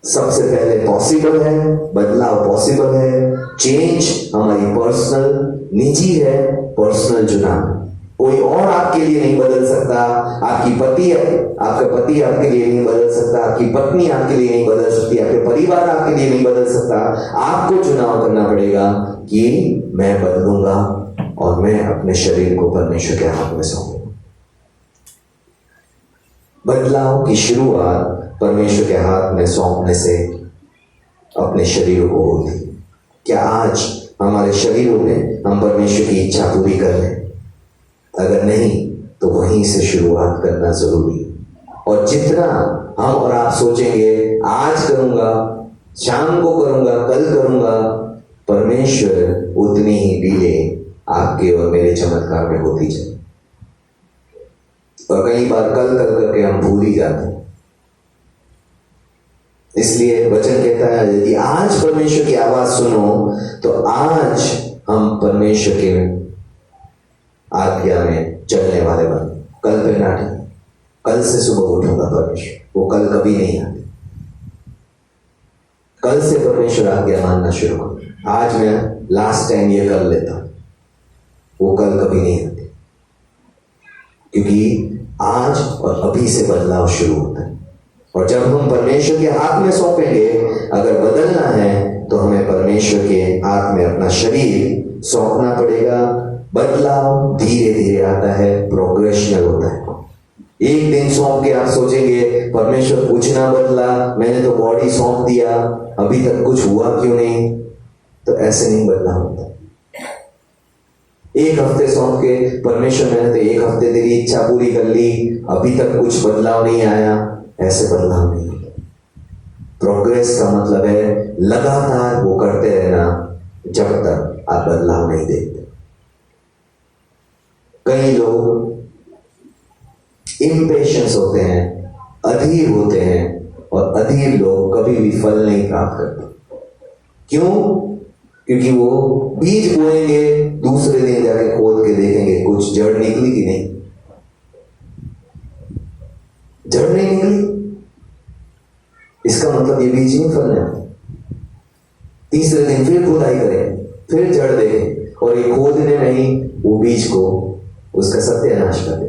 सबसे पहले पॉसिबल है, बदलाव पॉसिबल है। चेंज हमारी पर्सनल निजी है, पर्सनल चुनाव। कोई और आपके लिए नहीं बदल सकता। आपका पति आपके लिए नहीं बदल सकता, आपकी पत्नी आपके लिए नहीं बदल सकती, आपके परिवार आपके लिए नहीं बदल सकता। आपको चुनाव करना पड़ेगा कि मैं बदलूंगा और मैं अपने शरीर को परमेश्वर के हाथ में सौंपूंगा। बदलाव की शुरुआत परमेश्वर के हाथ में सौंपने से अपने शरीर को होती। क्या आज हमारे शरीरों में हम परमेश्वर की इच्छा पूरी कर लें? अगर नहीं तो वहीं से शुरुआत करना जरूरी है। और जितना हम और आप सोचेंगे आज करूंगा, शाम को करूंगा, कल करूंगा, परमेश्वर उतनी ही डिले आपके और मेरे चमत्कार में होती जाए। और कई बार कल करके हम भूल ही जाते हैं। इसलिए वचन कहता है यदि आज परमेश्वर की आवाज सुनो तो आज हम परमेश्वर के आज्ञा में चलने वाले बन। कल पे ना ठहरे, कल से सुबह उठूंगा परमेश्वर, वो कल कभी नहीं आते। कल से परमेश्वर आज्ञा मानना शुरू करो। आज मैं लास्ट टाइम ये कर लेता हूं, वो कल कभी नहीं आते, क्योंकि आज और अभी से बदलाव शुरू होता है। और जब हम परमेश्वर के हाथ में सौंपेंगे, अगर बदलना है तो हमें परमेश्वर के हाथ में अपना शरीर सौंपना पड़ेगा। बदलाव धीरे धीरे आता है, प्रोग्रेशनल होता है। एक दिन सौंप के आप सोचेंगे परमेश्वर कुछ ना बदला, मैंने तो बॉडी सौंप दिया, अभी तक कुछ हुआ क्यों नहीं? तो ऐसे नहीं बदला होता। एक हफ्ते सौंप के परमेश्वर मैंने तो एक हफ्ते तेरी इच्छा पूरी कर ली, अभी तक कुछ बदलाव नहीं आया, ऐसे बदलाव नहीं होता। प्रोग्रेस का मतलब है लगातार वो करते रहना जब तक आप बदलाव नहीं देखते। कई लोग इम्पेशंस होते हैं, अधीर होते हैं, और अधीर लोग कभी भी फल नहीं प्राप्त करते। क्यों? क्योंकि वो बीज बोएंगे, दूसरे दिन जाके खोद के देखेंगे कुछ जड़ निकली कि नहीं। जड़ नहीं निकली, इसका मतलब ये बीज नहीं फलने वाला। तीसरे दिन फिर खुदाई करें, फिर जड़ दें, और ये खोदने में ही वो बीज को उसका सत्यानाश कर दे।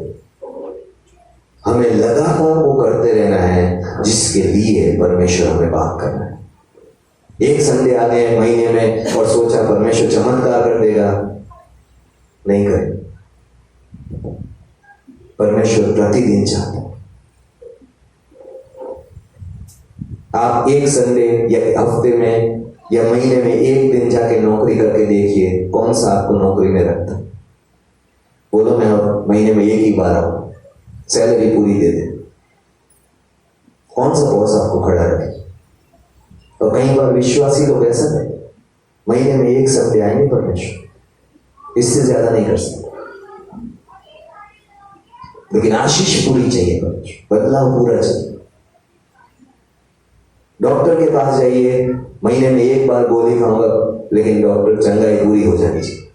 हमें लगातार वो करते रहना है जिसके लिए परमेश्वर हमें बात करना है। एक संडे आ गए महीने में और सोचा परमेश्वर चमत्कार कर देगा, नहीं करे। परमेश्वर प्रतिदिन चाहता है। आप एक संडे या हफ्ते में या महीने में एक दिन जाके नौकरी करके देखिए, कौन सा आपको नौकरी में रखता है? बोलो मैं महीने में एक ही बार आऊं, सैलरी पूरी दे दे, कौन सा बॉस आपको खड़ा रखे? और कई बार विश्वासी लोग ऐसा है, महीने में एक संडे आएंगे परमेश्वर, इससे ज्यादा नहीं कर सकते, लेकिन आशीष पूरी चाहिए परमेश्वर, बदलाव पूरा चाहिए। डॉक्टर के पास जाइए, महीने में एक बार गोली खाऊंगा, लेकिन डॉक्टर चंगाई पूरी हो जानी चाहिए।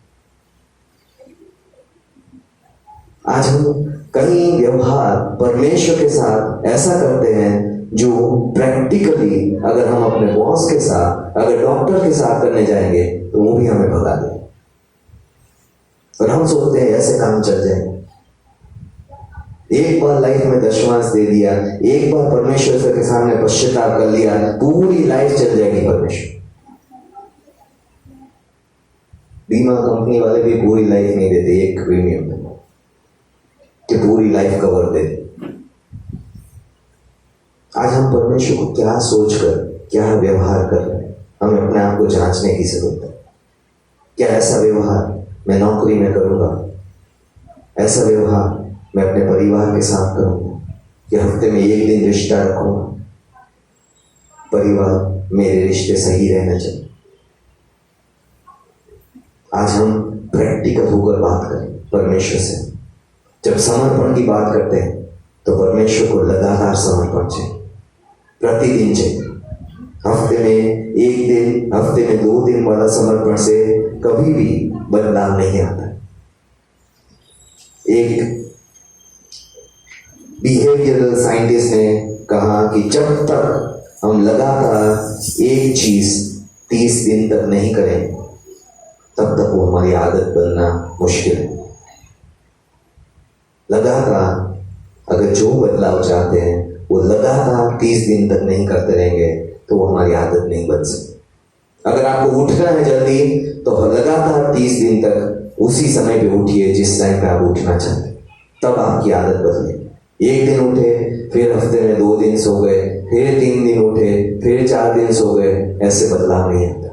आज हम कई व्यवहार परमेश्वर के साथ ऐसा करते हैं जो प्रैक्टिकली अगर हम अपने बॉस के साथ, अगर डॉक्टर के साथ करने जाएंगे तो वो भी हमें भगा दें। और हम सोचते हैं ऐसे काम चल जाए। एक बार लाइफ में दशमांश दे दिया, एक बार परमेश्वर के सामने पश्चाताप कर लिया, पूरी लाइफ चल जाएगी परमेश्वर। बीमा कंपनी वाले भी पूरी लाइफ नहीं देते, एक प्रीमियम कि पूरी लाइफ कवर दे। आज हम परमेश्वर को क्या सोचकर क्या व्यवहार कर रहे हैं, हमें अपने आप को जांचने की जरूरत है। क्या ऐसा व्यवहार मैं नौकरी में करूंगा, ऐसा व्यवहार मैं अपने परिवार के साथ करूंगा, कि हफ्ते में एक दिन रिश्ता रखूंगा, परिवार मेरे रिश्ते सही रहना चाहिए। आज हम प्रैक्टिकल होकर बात करें परमेश्वर से। जब समर्पण की बात करते हैं तो परमेश्वर को लगातार समर्पण चाहिए, प्रतिदिन चाहिए। हफ्ते में एक दिन, हफ्ते में 2 दिन वाला समर्पण से कभी भी बदलाव नहीं आता। एक बिहेवियरल साइंटिस्ट ने कहा कि जब तक हम लगातार एक चीज 30 दिन तक नहीं करें, तब तक वो हमारी आदत बनना मुश्किल है। लगातार अगर जो बदलाव चाहते हैं वो लगातार 30 दिन तक नहीं करते रहेंगे तो वो हमारी आदत नहीं बन सकती। अगर आपको उठना है जल्दी तो लगातार 30 दिन तक उसी समय पे उठिए जिस टाइम पे आप उठना चाहते हैं, तब आपकी आदत बदले। एक दिन उठे, फिर हफ्ते में 2 दिन सो गए, फिर 3 दिन उठे, फिर 4 दिन सो गए, ऐसे बदलाव नहीं आता।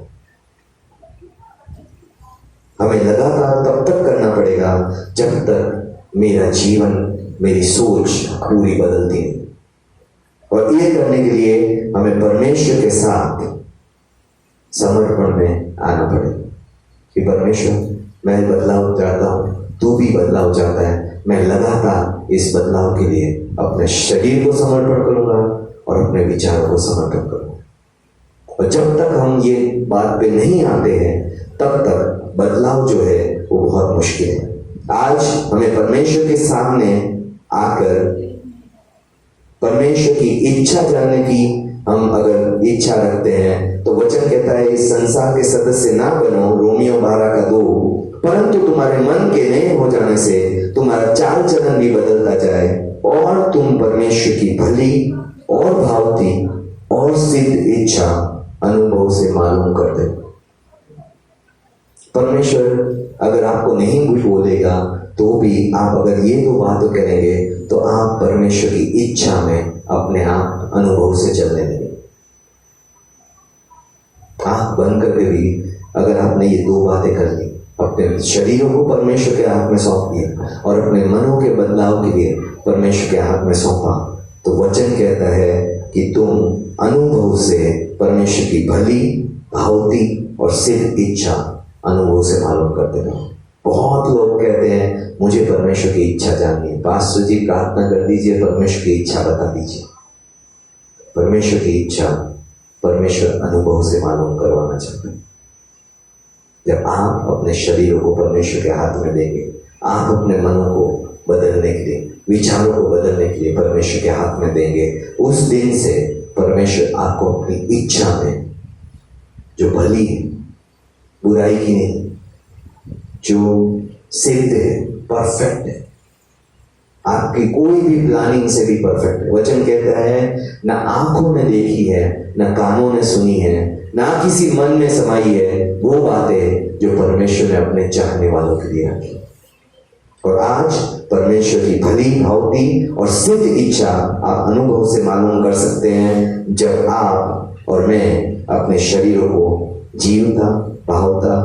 हमें लगातार तब तक करना पड़ेगा जब तक मेरा जीवन, मेरी सोच पूरी बदलती है। और ये करने के लिए हमें परमेश्वर के साथ समर्पण में आना पड़ेगा कि परमेश्वर, मैं बदलाव चाहता हूं, तू भी बदलाव चाहता है। मैं लगातार इस बदलाव के लिए अपने शरीर को समर्पण करूंगा और अपने विचारों को समर्पण करूंगा। और जब तक हम ये बात पे नहीं आते हैं तब तक बदलाव जो है वो बहुत मुश्किल है। आज हमें परमेश्वर के सामने आकर परमेश्वर की इच्छा जानने की हम अगर इच्छा रखते हैं तो वचन कहता है इस संसार के सदस्य ना बनो, रोमियो 12:2, परंतु तुम्हारे मन के नए हो जाने से तुम्हारा चाल चलन भी बदलता जाए और तुम परमेश्वर की भली और भावती और सिद्ध इच्छा अनुभव से मालूम कर दे। परमेश्वर अगर आपको नहीं कुछ बोलेगा तो भी आप अगर ये 2 बातें करेंगे तो आप परमेश्वर की इच्छा में अपने आप अनुभव से चलने लगे। आंख बंद करके भी अगर आपने ये 2 बातें कर ली, अपने शरीरों को परमेश्वर के हाथ में सौंप दिया और अपने मनों के बदलाव के लिए परमेश्वर के हाथ में सौंपा, तो वचन कहता है कि तुम अनुभव से परमेश्वर की भली, भावती और सिद्ध इच्छा अनुभव से मालूम करते रहो। बहुत लोग कहते हैं मुझे परमेश्वर की इच्छा जाननी है। पास्टर जी प्रार्थना कर दीजिए, परमेश्वर की इच्छा बता दीजिए। परमेश्वर की इच्छा परमेश्वर अनुभव से मालूम करवाना चाहते हैं। जब आप अपने शरीरों को परमेश्वर के हाथ में देंगे, आप अपने मनों को बदलने के लिए, विचारों को बदलने के लिए परमेश्वर के हाथ में देंगे, उस दिन से परमेश्वर आपको अपनी इच्छा में जो भली है, बुराई की नहीं, जो सिद्ध है, परफेक्ट है, आपकी कोई भी प्लानिंग से भी परफेक्ट है। वचन कहता है ना आंखों ने देखी है, ना कानों ने सुनी है, ना किसी मन में समाई है वो बातें जो परमेश्वर ने अपने चाहने वालों के लिए रखी। और आज परमेश्वर की भली, भावती और सिद्ध इच्छा आप अनुभव से मालूम कर सकते हैं जब आप और मैं अपने शरीरों को जीवता, भावता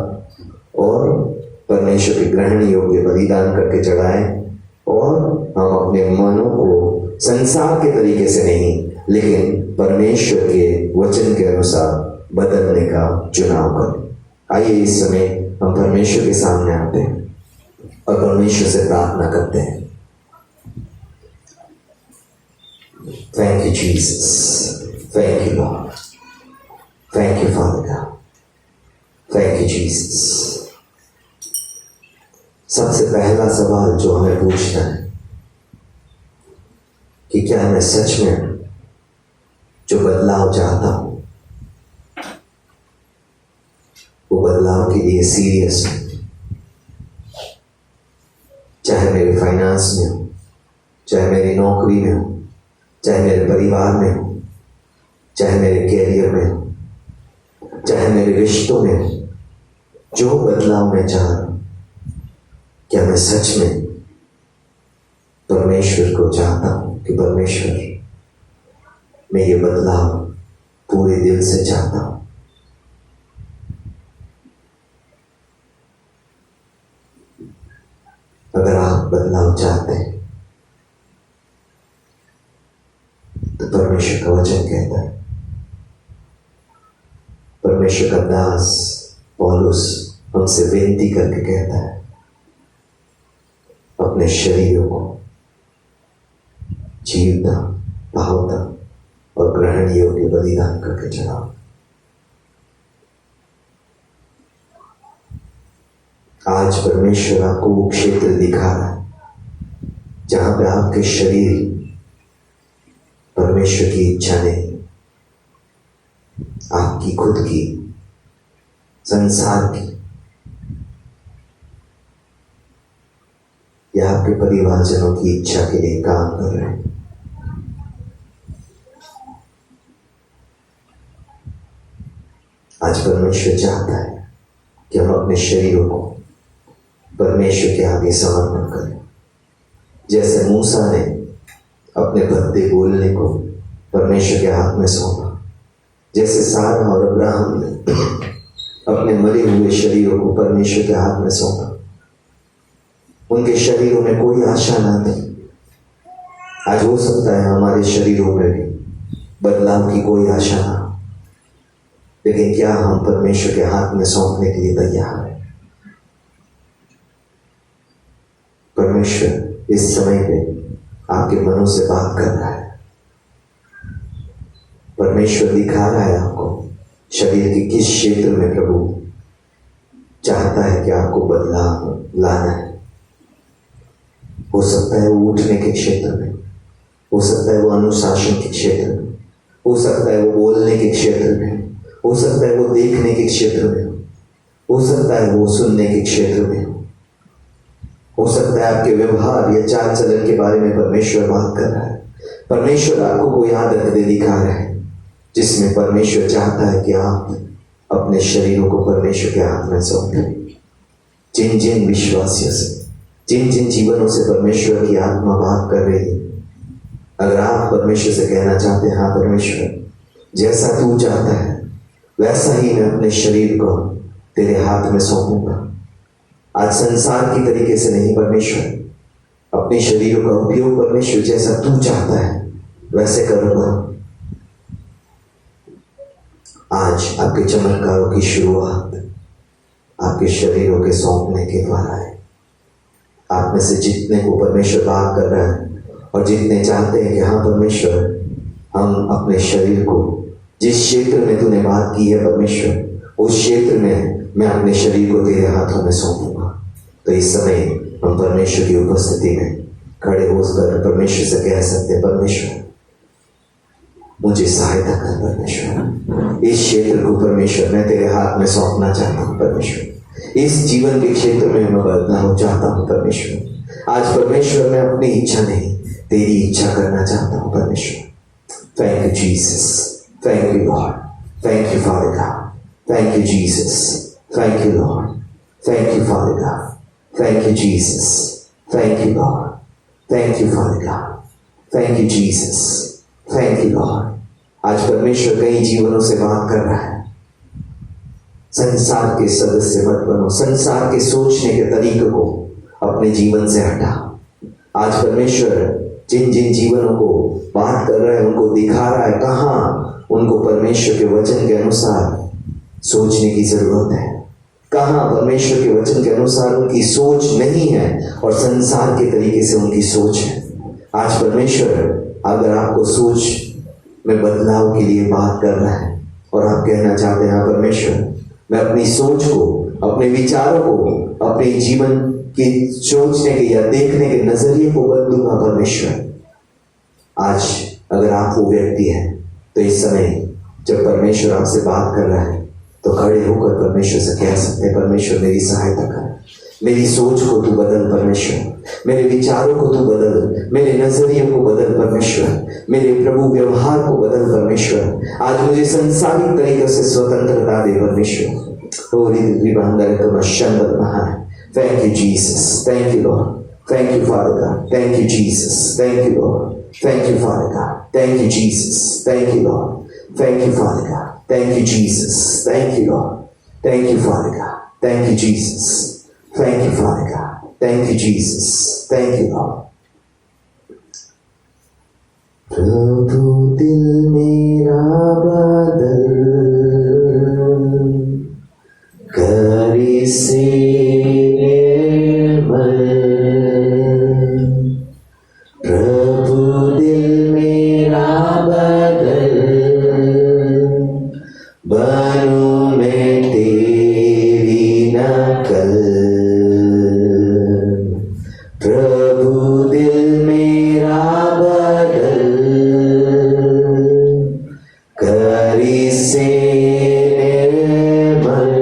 और परमेश्वर के ग्रहण योग्य बलिदान करके चढ़ाएं और हम अपने मनों को संसार के तरीके से नहीं लेकिन परमेश्वर के वचन के अनुसार बदलने का चुनाव करें। आइए इस समय हम परमेश्वर के सामने आते हैं और परमेश्वर से प्रार्थना करते हैं। Thank you Jesus, thank you Lord, thank you father God, thank you Jesus. सबसे पहला सवाल जो हमें पूछना है कि क्या मैं सच में जो बदलाव चाहता हूं वो बदलाव के लिए सीरियस हूं। चाहे मेरे फाइनेंस में हो, चाहे मेरी नौकरी में हो, चाहे मेरे परिवार में हो, चाहे मेरे कैरियर में हो, चाहे मेरे रिश्तों में हो, जो बदलाव मैं चाह रहा हूं, क्या मैं सच में परमेश्वर को चाहता हूं कि परमेश्वर मैं ये बदलाव पूरे दिल से चाहता हूं। अगर आप बदलाव चाहते हैं तो परमेश्वर का वचन कहता है, परमेश्वर का दास पौलुस हमसे विनती करके कहता है, अपने शरीरों को जीवता, भावता और ग्रहण योग्य बलिदान करके चढ़ाओ। आज परमेश्वर आपको वो क्षेत्र दिखा रहा है जहां पे आपके शरीर परमेश्वर की इच्छा नहीं, आपकी खुद की, संसार की, या आपके परिवारजनों की इच्छा के लिए काम कर रहे हैं। आज परमेश्वर चाहता है कि हम अपने शरीरों को परमेश्वर के आगे समर्पण करें। जैसे मूसा ने अपने भद्दे बोलने को परमेश्वर के हाथ में सौंपा, जैसे सारा और अब्राहम ने अपने मरे हुए शरीरों को परमेश्वर के हाथ में सौंपा। उनके शरीरों में कोई आशा ना थी। आज हो सकता है हमारे शरीरों में भी बदलाव की कोई आशा ना हो, लेकिन क्या हम परमेश्वर के हाथ में सौंपने के लिए तैयार हैं? परमेश्वर इस समय पे आपके मनों से बात कर रहा है। परमेश्वर दिखा रहा है आपको शरीर के किस क्षेत्र में प्रभु चाहता है कि आपको बदलाव लाना है। हो सकता है वो उठने के क्षेत्र में, हो सकता है वो अनुशासन के क्षेत्र में, हो सकता है वो बोलने के क्षेत्र में, हो सकता है वो देखने के क्षेत्र में, हो सकता है वो सुनने के क्षेत्र में, हो सकता है आपके व्यवहार या चाल चलन के बारे में परमेश्वर बात कर रहा है। परमेश्वर आपको कोई आदत दे दिखा रहा है जिसमें परमेश्वर चाहता है कि आप अपने शरीरों को परमेश्वर के हाथ में सौंप दें। जिन जिन विश्वासियों से, जिन जिन जीवनों से परमेश्वर की आत्मा बात कर रही है, अगर आप परमेश्वर से कहना चाहते हैं, हाँ परमेश्वर जैसा तू चाहता है वैसा ही मैं अपने शरीर को तेरे हाथ में सौंपूंगा। आज संसार की तरीके से नहीं परमेश्वर, अपने शरीरों का उपयोग परमेश्वर जैसा तू चाहता है वैसे करूंगा। आज आपके चमत्कारों की शुरुआत आपके शरीरों के सौंपने के द्वारा है। आप में से जितने को परमेश्वर बात कर रहा है और जितने चाहते हैं कि हाँ परमेश्वर हम अपने शरीर को जिस क्षेत्र में तूने बात की है परमेश्वर उस क्षेत्र में मैं अपने शरीर को तेरे हाथों में सौंपूंगा। तो इस समय हम परमेश्वर की उपस्थिति में खड़े होकर परमेश्वर से कह सकते हैं, परमेश्वर मुझे सहायता कर परमेश्वर, इस क्षेत्र को परमेश्वर मैं तेरे हाथ में सौंपना चाहता हूँ परमेश्वर, इस जीवन के क्षेत्र में मैं बदलाव चाहता हूँ परमेश्वर। आज परमेश्वर मैं अपनी इच्छा नहीं तेरी इच्छा करना चाहता हूँ परमेश्वर। Thank you Jesus, thank you Lord, thank you father God, thank you Jesus, thank you Lord, thank you father God, thank you Jesus, thank you Lord, thank you father God, thank you Jesus, thank you Lord. आज परमेश्वर कई जीवनों से बात कर रहा है। संसार के सदस्य मत बनो, संसार के सोचने के तरीके को अपने जीवन से हटाओ। आज परमेश्वर जिन जिन जीवनों को बात कर रहा है उनको दिखा रहा है कहाँ उनको परमेश्वर के वचन के अनुसार सोचने की जरूरत है, कहाँ परमेश्वर के वचन के अनुसार उनकी सोच नहीं है और संसार के तरीके से उनकी सोच है। आज परमेश्वर अगर आपको सोच में बदलाव के लिए बात कर रहा है और आप कहना चाहते हैं परमेश्वर मैं अपनी सोच को, अपने विचारों को, अपने जीवन के सोचने के या देखने के नजरिए को बदलूंगा परमेश्वर। आज अगर आप वो व्यक्ति हैं तो इस समय जब परमेश्वर आपसे बात कर रहा है तो खड़े होकर परमेश्वर से कह सकते हैं, परमेश्वर मेरी सहायता कर, मेरी सोच को तू बदल परमेश्वर, मेरे विचारों को तू बदल, मेरे नजरियों को बदल परमेश्वर, मेरे प्रभु व्यवहार को बदल परमेश्वर। आज मुझे सांसारिक तरीकों से स्वतंत्रता दे परमेश्वर। Thank you Jesus, thank you Lord, thank you Father God, thank you Jesus, thank you Lord, thank you Father God, thank you Jesus, thank you Lord, thank you Father God, thank you Jesus, thank you Lord, thank you Father God, thank you Jesus, thank you Father God, thank you Jesus, thank you Lord. प्रभु दिल मेरा बदल कर इसे निर्मल, प्रभु दिल मेरा बदल बनूं मैं तेरी नकल, प्रभु दिल मेरा बदल कर इसे निर्मल,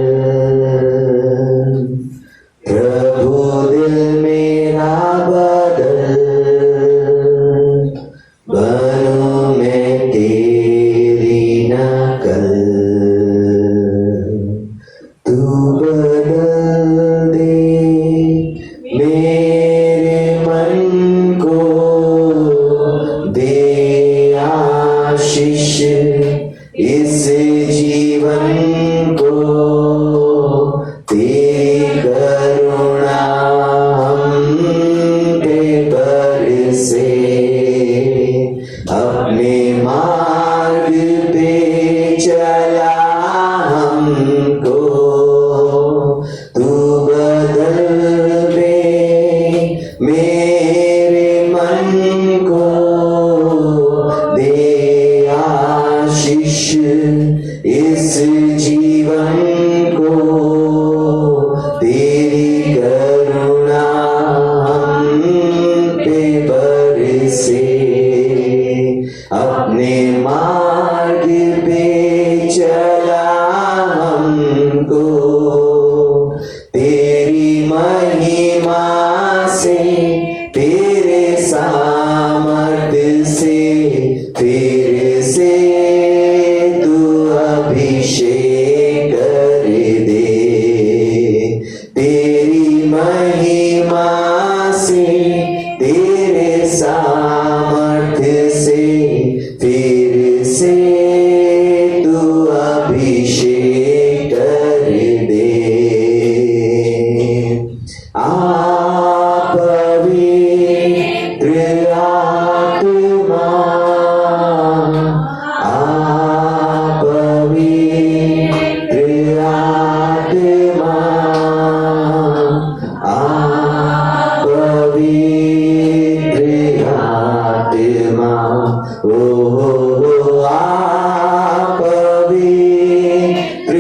को तू बदल दे, मेरे मन को दे आशीष इस जीवन को, तेरी करुणा हम पे बरसे, अपने मार्ग पे चला हमको, तेरी महिमा से, तेरे सामर्थ्य से फिर से तू अभिषेक कर दे, तेरी महिमा से, तेरे सामर्थ्य से फिर से तू अभिषेक कर दे। आप पवित्र आत्मा, आप पवित्र आत्मा, आप पवित्र आत्मा, ओ आप पवित्र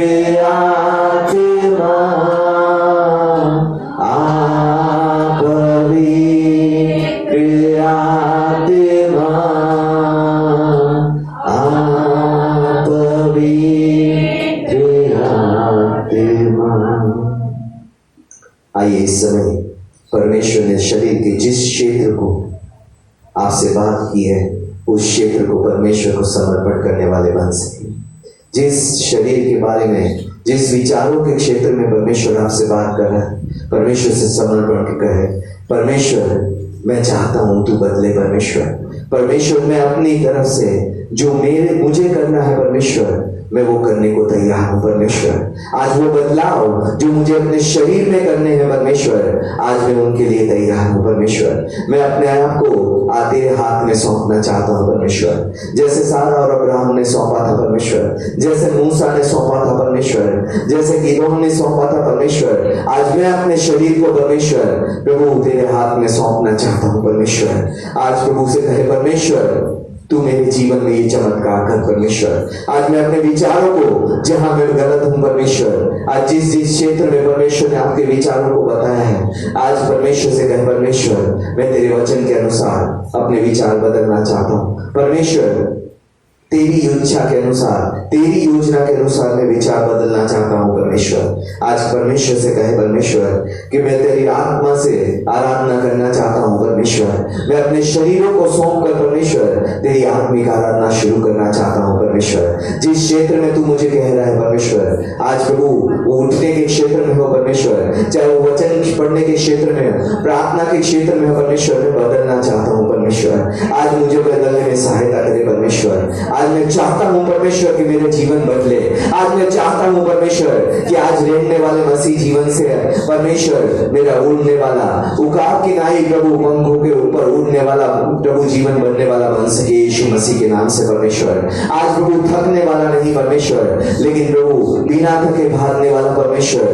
आत्मा, आप पवित्र आत्मा, आप पवित्र आत्मा। आइए इस समय परमेश्वर ने शरीर के जिस क्षेत्र को आपसे बात की है, उस क्षेत्र को परमेश्वर को समर्पण करने वाले बन सके। जिस शरीर के बारे में, जिस विचारों के क्षेत्र में परमेश्वर आपसे बात कर रहा है, परमेश्वर से समर्पण कहे, परमेश्वर मैं चाहता हूं तू बदले। परमेश्वर मैं अपनी तरफ से जो मुझे करना है परमेश्वर, मैं वो करने को तैयार हूं परमेश्वर। आज वो बदलाव जो मुझे अपने शरीर में करने हैं परमेश्वर, आज मैं उनके लिए तैयार हूं परमेश्वर। मैं अपने आप को तेरे हाथ में सौंपना चाहता हूं परमेश्वर। जैसे सारा और अब्राहम ने सौंपा था परमेश्वर, जैसे मूसा ने सौंपा था परमेश्वर, जैसे गिदोन ने सौंपा था परमेश्वर, आज मैं अपने शरीर को परमेश्वर प्रभु तेरे हाथ में सौंपना चाहता हूं परमेश्वर। आज प्रभु से कहे परमेश्वर तू मेरे जीवन में ये चमत्कार कर परमेश्वर। आज मैं अपने विचारों को, जहां मैं गलत हूं परमेश्वर, आज जिस क्षेत्र में परमेश्वर ने आपके विचारों को बताया है, आज परमेश्वर से कहे परमेश्वर मैं तेरे वचन के अनुसार अपने विचार बदलना चाहता हूं परमेश्वर। तेरी इच्छा के अनुसार, तेरी योजना के अनुसार मैं विचार बदलना चाहता हूं परमेश्वर। आज परमेश्वर से कहे परमेश्वर कि मैं तेरी आत्मा से आराधना करना चाहता हूं परमेश्वर। मैं अपने शरीरों को सौंप कर परमेश्वर तेरी आत्मिक आराधना शुरू करना चाहता हूं परमेश्वर। जिस क्षेत्र में तू मुझे कह रहा है परमेश्वर, आज प्रभु वो उठने के क्षेत्र में हो परमेश्वर, चाहे वो वचन पढ़ने के क्षेत्र में, प्रार्थना के क्षेत्र में हो परमेश्वर, मैं बदलना चाहता हूं परमेश्वर। आज मुझे बदलने में सहायता करे परमेश्वर। आज मैं चाहता हूं परमेश्वर कि मेरे जीवन बदले। आज मैं चाहता हूं परमेश्वर कि आज रहने वाले मसीह जीवन से परमेश्वर मेरा उड़ने वाला, उकाब की नाई प्रभु पंखों के ऊपर उड़ने वाला प्रभु जीवन बनने वाला बन सके यीशु मसीह के नाम से परमेश्वर। आज प्रभु थकने वाला नहीं परमेश्वर, लेकिन प्रभु बिना थके भागने वाला परमेश्वर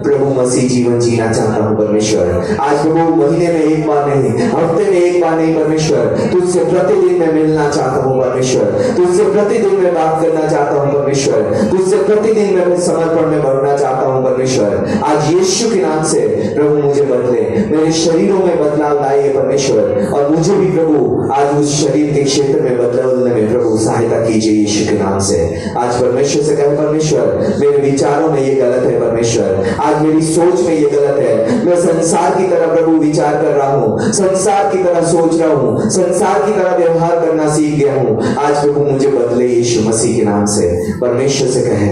प्रभु मसीह जीवन जीना चाहता हूं परमेश्वर। आज प्रभु महीने में एक बार नहीं, हफ्ते में एक बार नहीं परमेश्वर, तुझसे प्रतिदिन मैं मिलना चाहता हूं परमेश्वर। तुझसे प्रतिदिन मैं बात करना चाहता हूं परमेश्वर। तुझसे प्रतिदिन मैं समर्पण में बढ़ना चाहता हूं परमेश्वर। आज यीशु के नाम से प्रभु मुझे बदले, मेरे शरीरों में बदलाव लाइए परमेश्वर, और मुझे भी प्रभु आज उस शरीर के क्षेत्र में बदलाव में प्रभु सहायता कीजिए यीशु के नाम से। आज परमेश्वर से कहे परमेश्वर मेरे विचारों में ये गलत है परमेश्वर, आज मेरी सोच में ये गलत है, मैं संसार की तरह प्रभु विचार कर रहा हूँ, संसार की तरह सोच रहा हूँ, संसार की तरह व्यवहार करना सीख गया हूँ। आज प्रभु मुझे बदले यीशु मसीह के नाम से। परमेश्वर से कहे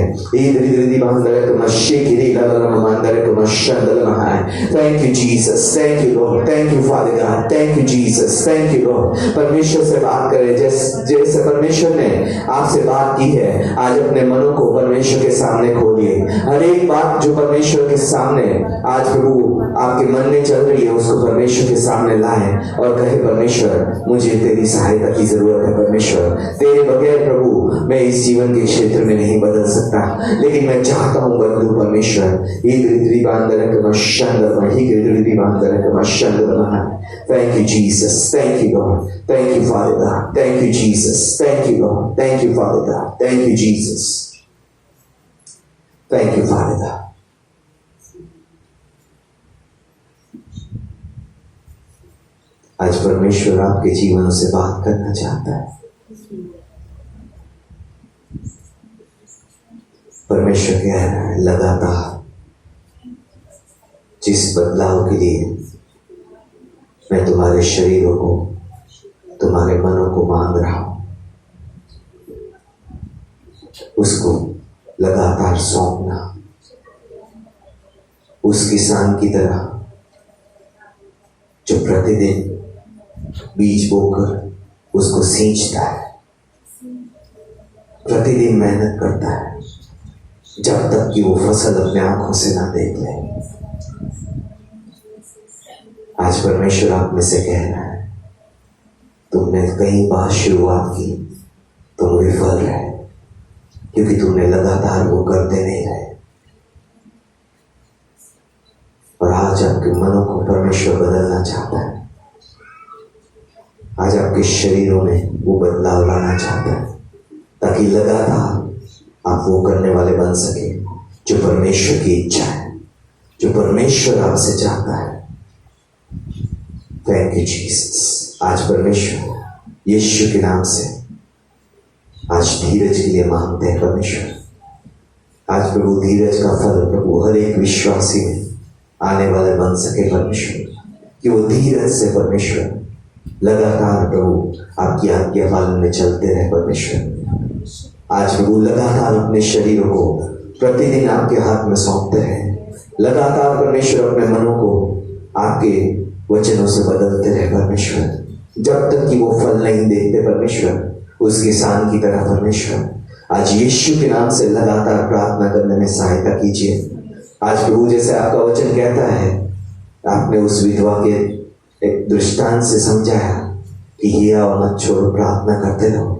thank you Jesus, thank you Lord, thank you father God, thank you Jesus, thank you Lord. परमेश्वर से बात करें जैसे परमेश्वर ने आपसे बात की है। आज अपने मनों को परमेश्वर के सामने खोलिए। हर एक बात जो परमेश्वर के सामने आज प्रभु आपके मन में चल रही है उसको परमेश्वर के सामने लाएं और कहे परमेश्वर मुझे तेरी सहायता की जरूरत है। परमेश्वर तेरे बगैर प्रभु मैं इस जीवन के क्षेत्र में नहीं बदल सकता, लेकिन मैं चाहता हूं बदलू परमेश्वर। Thank you, Jesus. Thank you, Lord. Thank you, Father God. Thank you, Jesus. Thank you, Lord. Thank you, Father God. Thank you, Jesus. Thank you, Father God. आज परमेश्वर आपके जीवन से बात करना चाहता है। परमेश्वर कह रहा है लगातार जिस बदलाव के लिए मैं तुम्हारे शरीरों को, तुम्हारे मनों को मांग रहा हूं, उसको लगातार सौंपना। उस किसान की तरह जो प्रतिदिन बीज बोकर उसको सींचता है, प्रतिदिन मेहनत करता है जब तक कि वो फसल अपने आंखों से ना देख ले। आज परमेश्वर आप में से कह रहा है तुमने कई बार शुरुआत की, तुम विफल रहे क्योंकि तुमने लगातार वो करते नहीं रहे। और आज आपके मनों को परमेश्वर बदलना चाहता है। आज आपके शरीरों में वो बदलाव लाना चाहता है ताकि लगातार आप वो करने वाले बन सके जो परमेश्वर की इच्छा है, जो परमेश्वर आपसे चाहता है। Thank you Jesus. आज परमेश्वर यीशु के नाम से आज धीरज के लिए मांगते हैं परमेश्वर। आज प्रभु धीरज का फल प्रभु हर एक विश्वासी में आने वाले बन सके परमेश्वर, कि वो धीरज से परमेश्वर लगातार प्रभु आपकी आज्ञा पालन में चलते रहे परमेश्वर। आज प्रभु लगातार अपने शरीरों को प्रतिदिन आपके हाथ में सौंपते रहे, लगातार परमेश्वर अपने मनों को आपके वचनों से बदलते रहे परमेश्वर, जब तक कि वो फल नहीं देखते परमेश्वर उस किसान की तरह परमेश्वर। आज यीशु के नाम से लगातार प्रार्थना करने में सहायता कीजिए। आज प्रभु जैसे आपका वचन कहता है, आपने उस विधवा के एक दृष्टांत से समझाया कि हिया मत छोड़ो, प्रार्थना करते रहो।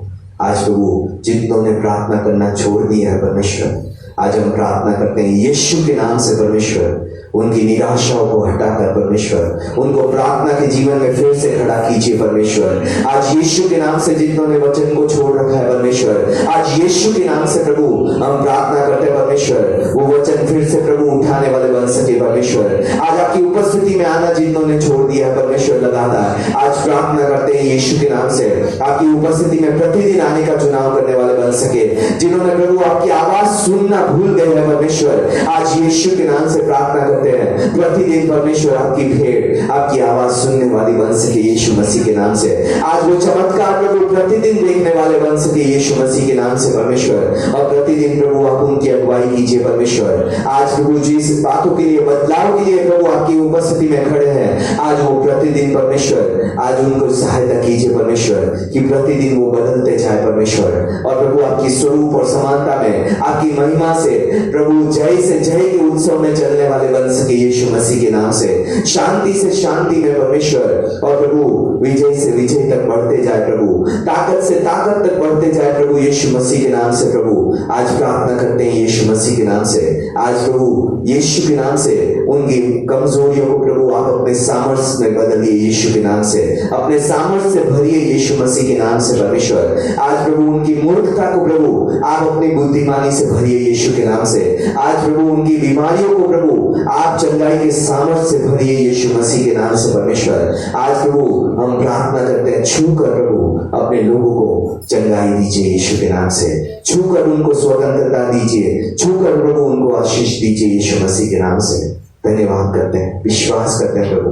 आज प्रभु जितनों ने प्रार्थना करना छोड़ दिया है परमेश्वर, आज हम प्रार्थना करते हैं यीशु के नाम से परमेश्वर उनकी निराशाओं को हटाकर परमेश्वर उनको प्रार्थना के जीवन में फिर से खड़ा कीजिए परमेश्वर। आज यीशु के नाम से जितनों ने वचन को छोड़ रखा है परमेश्वर, आज यीशु के नाम से प्रभु हम प्रार्थना करते हैं परमेश्वर वो वचन फिर से प्रभु उठाने वाले बन सके परमेश्वर। आज आपकी उपस्थिति में आना जितनों ने छोड़ दिया है परमेश्वर लगातार, आज प्रार्थना करते हैं यीशु के नाम से आपकी उपस्थिति में प्रतिदिन आने का चुनाव करने वाले बन सके। जिन्होंने प्रभु आपकी आवाज सुनना भूल गए हैं परमेश्वर, आज यीशु के नाम से प्रार्थना करते हैं प्रतिदिन परमेश्वर आपकी भेड़ आपकी आवाज सुनने वाली बन सके यीशु मसीह के नाम से। आज वो चमत्कार प्रभु प्रतिदिन देखने वाले बन सके यीशु मसीह के नाम से परमेश्वर, और प्रतिदिन प्रभु आप उनकी अगुवाई कीजिए परमेश्वर। आज प्रभु जिस बातों के लिए बदलाव के लिए प्रभु आपकी उपस्थिति में खड़े हैं, आज वो प्रतिदिन परमेश्वर आज उनको सहायता कीजिए परमेश्वर कि प्रतिदिन वो बदलते जाए परमेश्वर, और प्रभु आपकी स्वरूप और समानता में आपकी महिमा से प्रभु जय से जय के उत्सव में चलने वाले बन सके यीशु मसीह के नाम से। शांति से शांति में परमेश्वर, और प्रभु विजय से विजय तक बढ़ते जाए प्रभु, ताकत से ताकत तक बढ़ते जाए प्रभु यीशु मसीह के नाम से। प्रभु आज प्रार्थना करते हैं यीशु मसीह के नाम से, आज प्रभु यीशु के नाम से उनकी कमजोरियों को प्रभु आप अपने सामर्थ्य में बदलिए यीशु के नाम से, अपने सामर्थ्य से भरिए यीशु मसीह के नाम से परमेश्वर। आज प्रभु उनकी मूर्खता को प्रभु आप अपनी बुद्धिमानी से भरिए यीशु के नाम से। आज प्रभु उनकी बीमारियों को प्रभु आप चंगाई के सामर्थ्य से भरिए यीशु मसीह के नाम से परमेश्वर। आज प्रभु हम प्रार्थना करते हैं, छू कर प्रभु अपने लोगों को चंगाई दीजिए यीशु के नाम से, छू कर उनको स्वतंत्रता दीजिए, छू कर प्रभु उनको आशीष दीजिए यीशु मसीह के नाम से। धन्यवाद करते हैं, विश्वास करते हैं प्रभु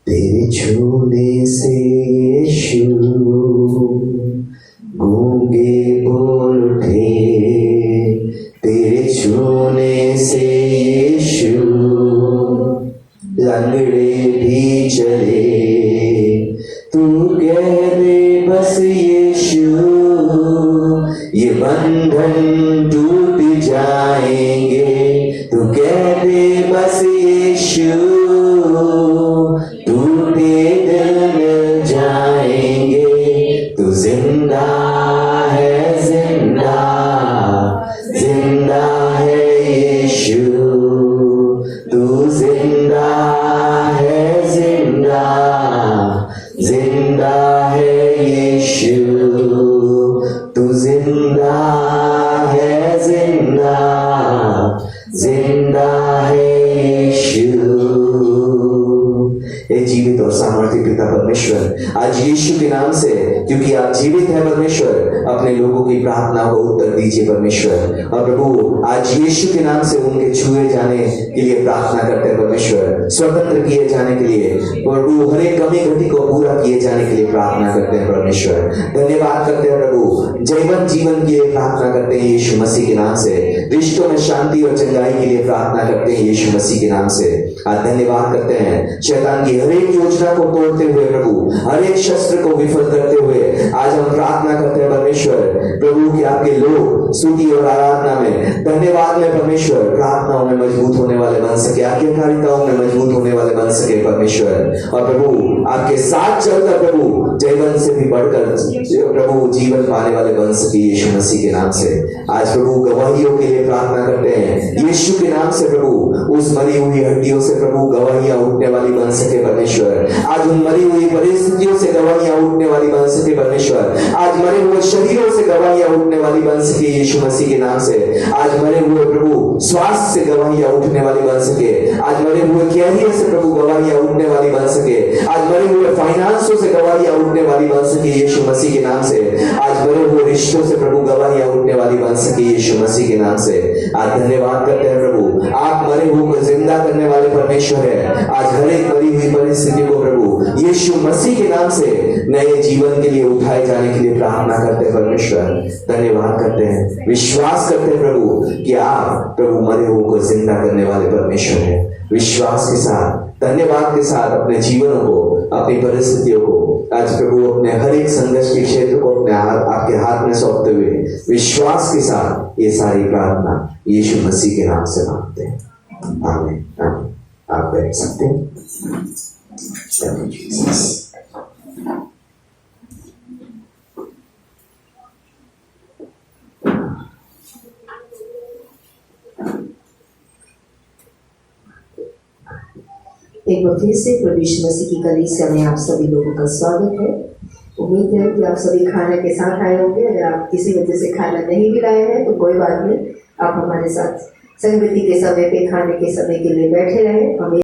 तेरे छूने से यीशु गूंगे बोल उठे, तेरे छूने से यीशु लंगड़े भी चले। तू कह दे बस यीशु ये बंधन टूट जाएंगे, तू कह दे बस यीशु जिंदा है यीशु। हे जीवित और सामर्थ्य पिता परमेश्वर, आज यीशु के नाम से, क्योंकि आप जीवित हैं परमेश्वर, अपने लोगों की प्रार्थना को उत्तर दीजिए परमेश्वर। और प्रभु आज यीशु के नाम से उनके छुए जाने के लिए प्रार्थना करते हैं परमेश्वर, स्वतंत्र किए जाने के लिए, प्रभु हर एक कमी घटी को पूरा किए जाने के लिए प्रार्थना करते हैं परमेश्वर। धन्यवाद करते हैं प्रभु, जयवंत जीवन के लिए प्रार्थना करते हैं यीशु मसीह के नाम से, रिश्तों में शांति और चंगाई के लिए प्रार्थना करते हैं यीशु मसीह के नाम से। आज धन्यवाद करते हैं शैतान की हर एक योजना को तोड़ते हुए प्रभु, हर एक शस्त्र को विफल करते हुए आज हम प्रार्थना करते हैं परमेश्वर प्रभु कि आपके लोग स्तुति और आराधना में, धन्यवाद में परमेश्वर, प्रार्थनाओं में मजबूत होने वाले बन सके, आज्ञाकारिताओं में मजबूत होने वाले बन सके परमेश्वर। और प्रभु आपके साथ चलकर प्रभु जयवंत से भी बढ़कर प्रभु जीवन पाने वाले बन सके यीशु मसीह के नाम से। आज प्रभु गवाहियों के लिए प्रार्थना करते हैं यीशु के नाम से प्रभु, उस मरी हुई हड्डियों से प्रभु गवाहियां उठने वाली बन सके परमेश्वर। आज उन मरी हुई परिस्थितियों से गवाहियां उठने वाली बन सके परमेश्वर। आज मरे हुए शरीरों से गवाहियां उठने वाली बन सके यीशु मसीह के नाम से। आज मरे हुए प्रभु स्वास्थ्य से गवाहियां उठने वाली बन सके। आज मरे हुए कैरियर से प्रभु गवाहियां उठने वाली बन सके। आज मरे हुए फाइनेंसों से गवाहियां उठने वाली बन सके यीशु मसीह के नाम से। आज मरे हुए रिश्तों से प्रभु गवाहियां उठने वाली बन सके यीशु मसीह के नाम से। आज धन्यवाद करते हैं प्रभु, आप मरे हुए को जिंदा करने वाले परमेश्वर है। आज हर एक मरी हुई परिस्थिति को प्रभु यीशु मसीह के नाम से नए जीवन के लिए उठाए जाने के लिए प्रार्थना करते हैं परमेश्वर। धन्यवाद करते हैं, विश्वास करते हैं प्रभु कि आप प्रभु मरे हुए को जिंदा करने वाले परमेश्वर है। विश्वास के साथ, धन्यवाद के साथ अपने जीवनों को, अपनी परिस्थितियों को आज प्रभु अपने हर एक संघर्ष के क्षेत्र को अपने आपके हाथ में सौंपते हुए विश्वास के साथ ये सारी प्रार्थना यीशु मसीह के नाम से मांगते हैं। आमीन आमीन। आप बैठ सकते हैं। Thank you, Jesus. एक बार फिर से प्रभु यीशु मसीह की कलीसिया में आप सभी लोगों का स्वागत है। उम्मीद है कि आप सभी खाने के साथ आए होंगे। अगर आप किसी वजह से खाना नहीं भी लाए हैं तो कोई बात नहीं, आप हमारे साथ संगति के समय पे खाने के समय के लिए बैठे रहे। हमें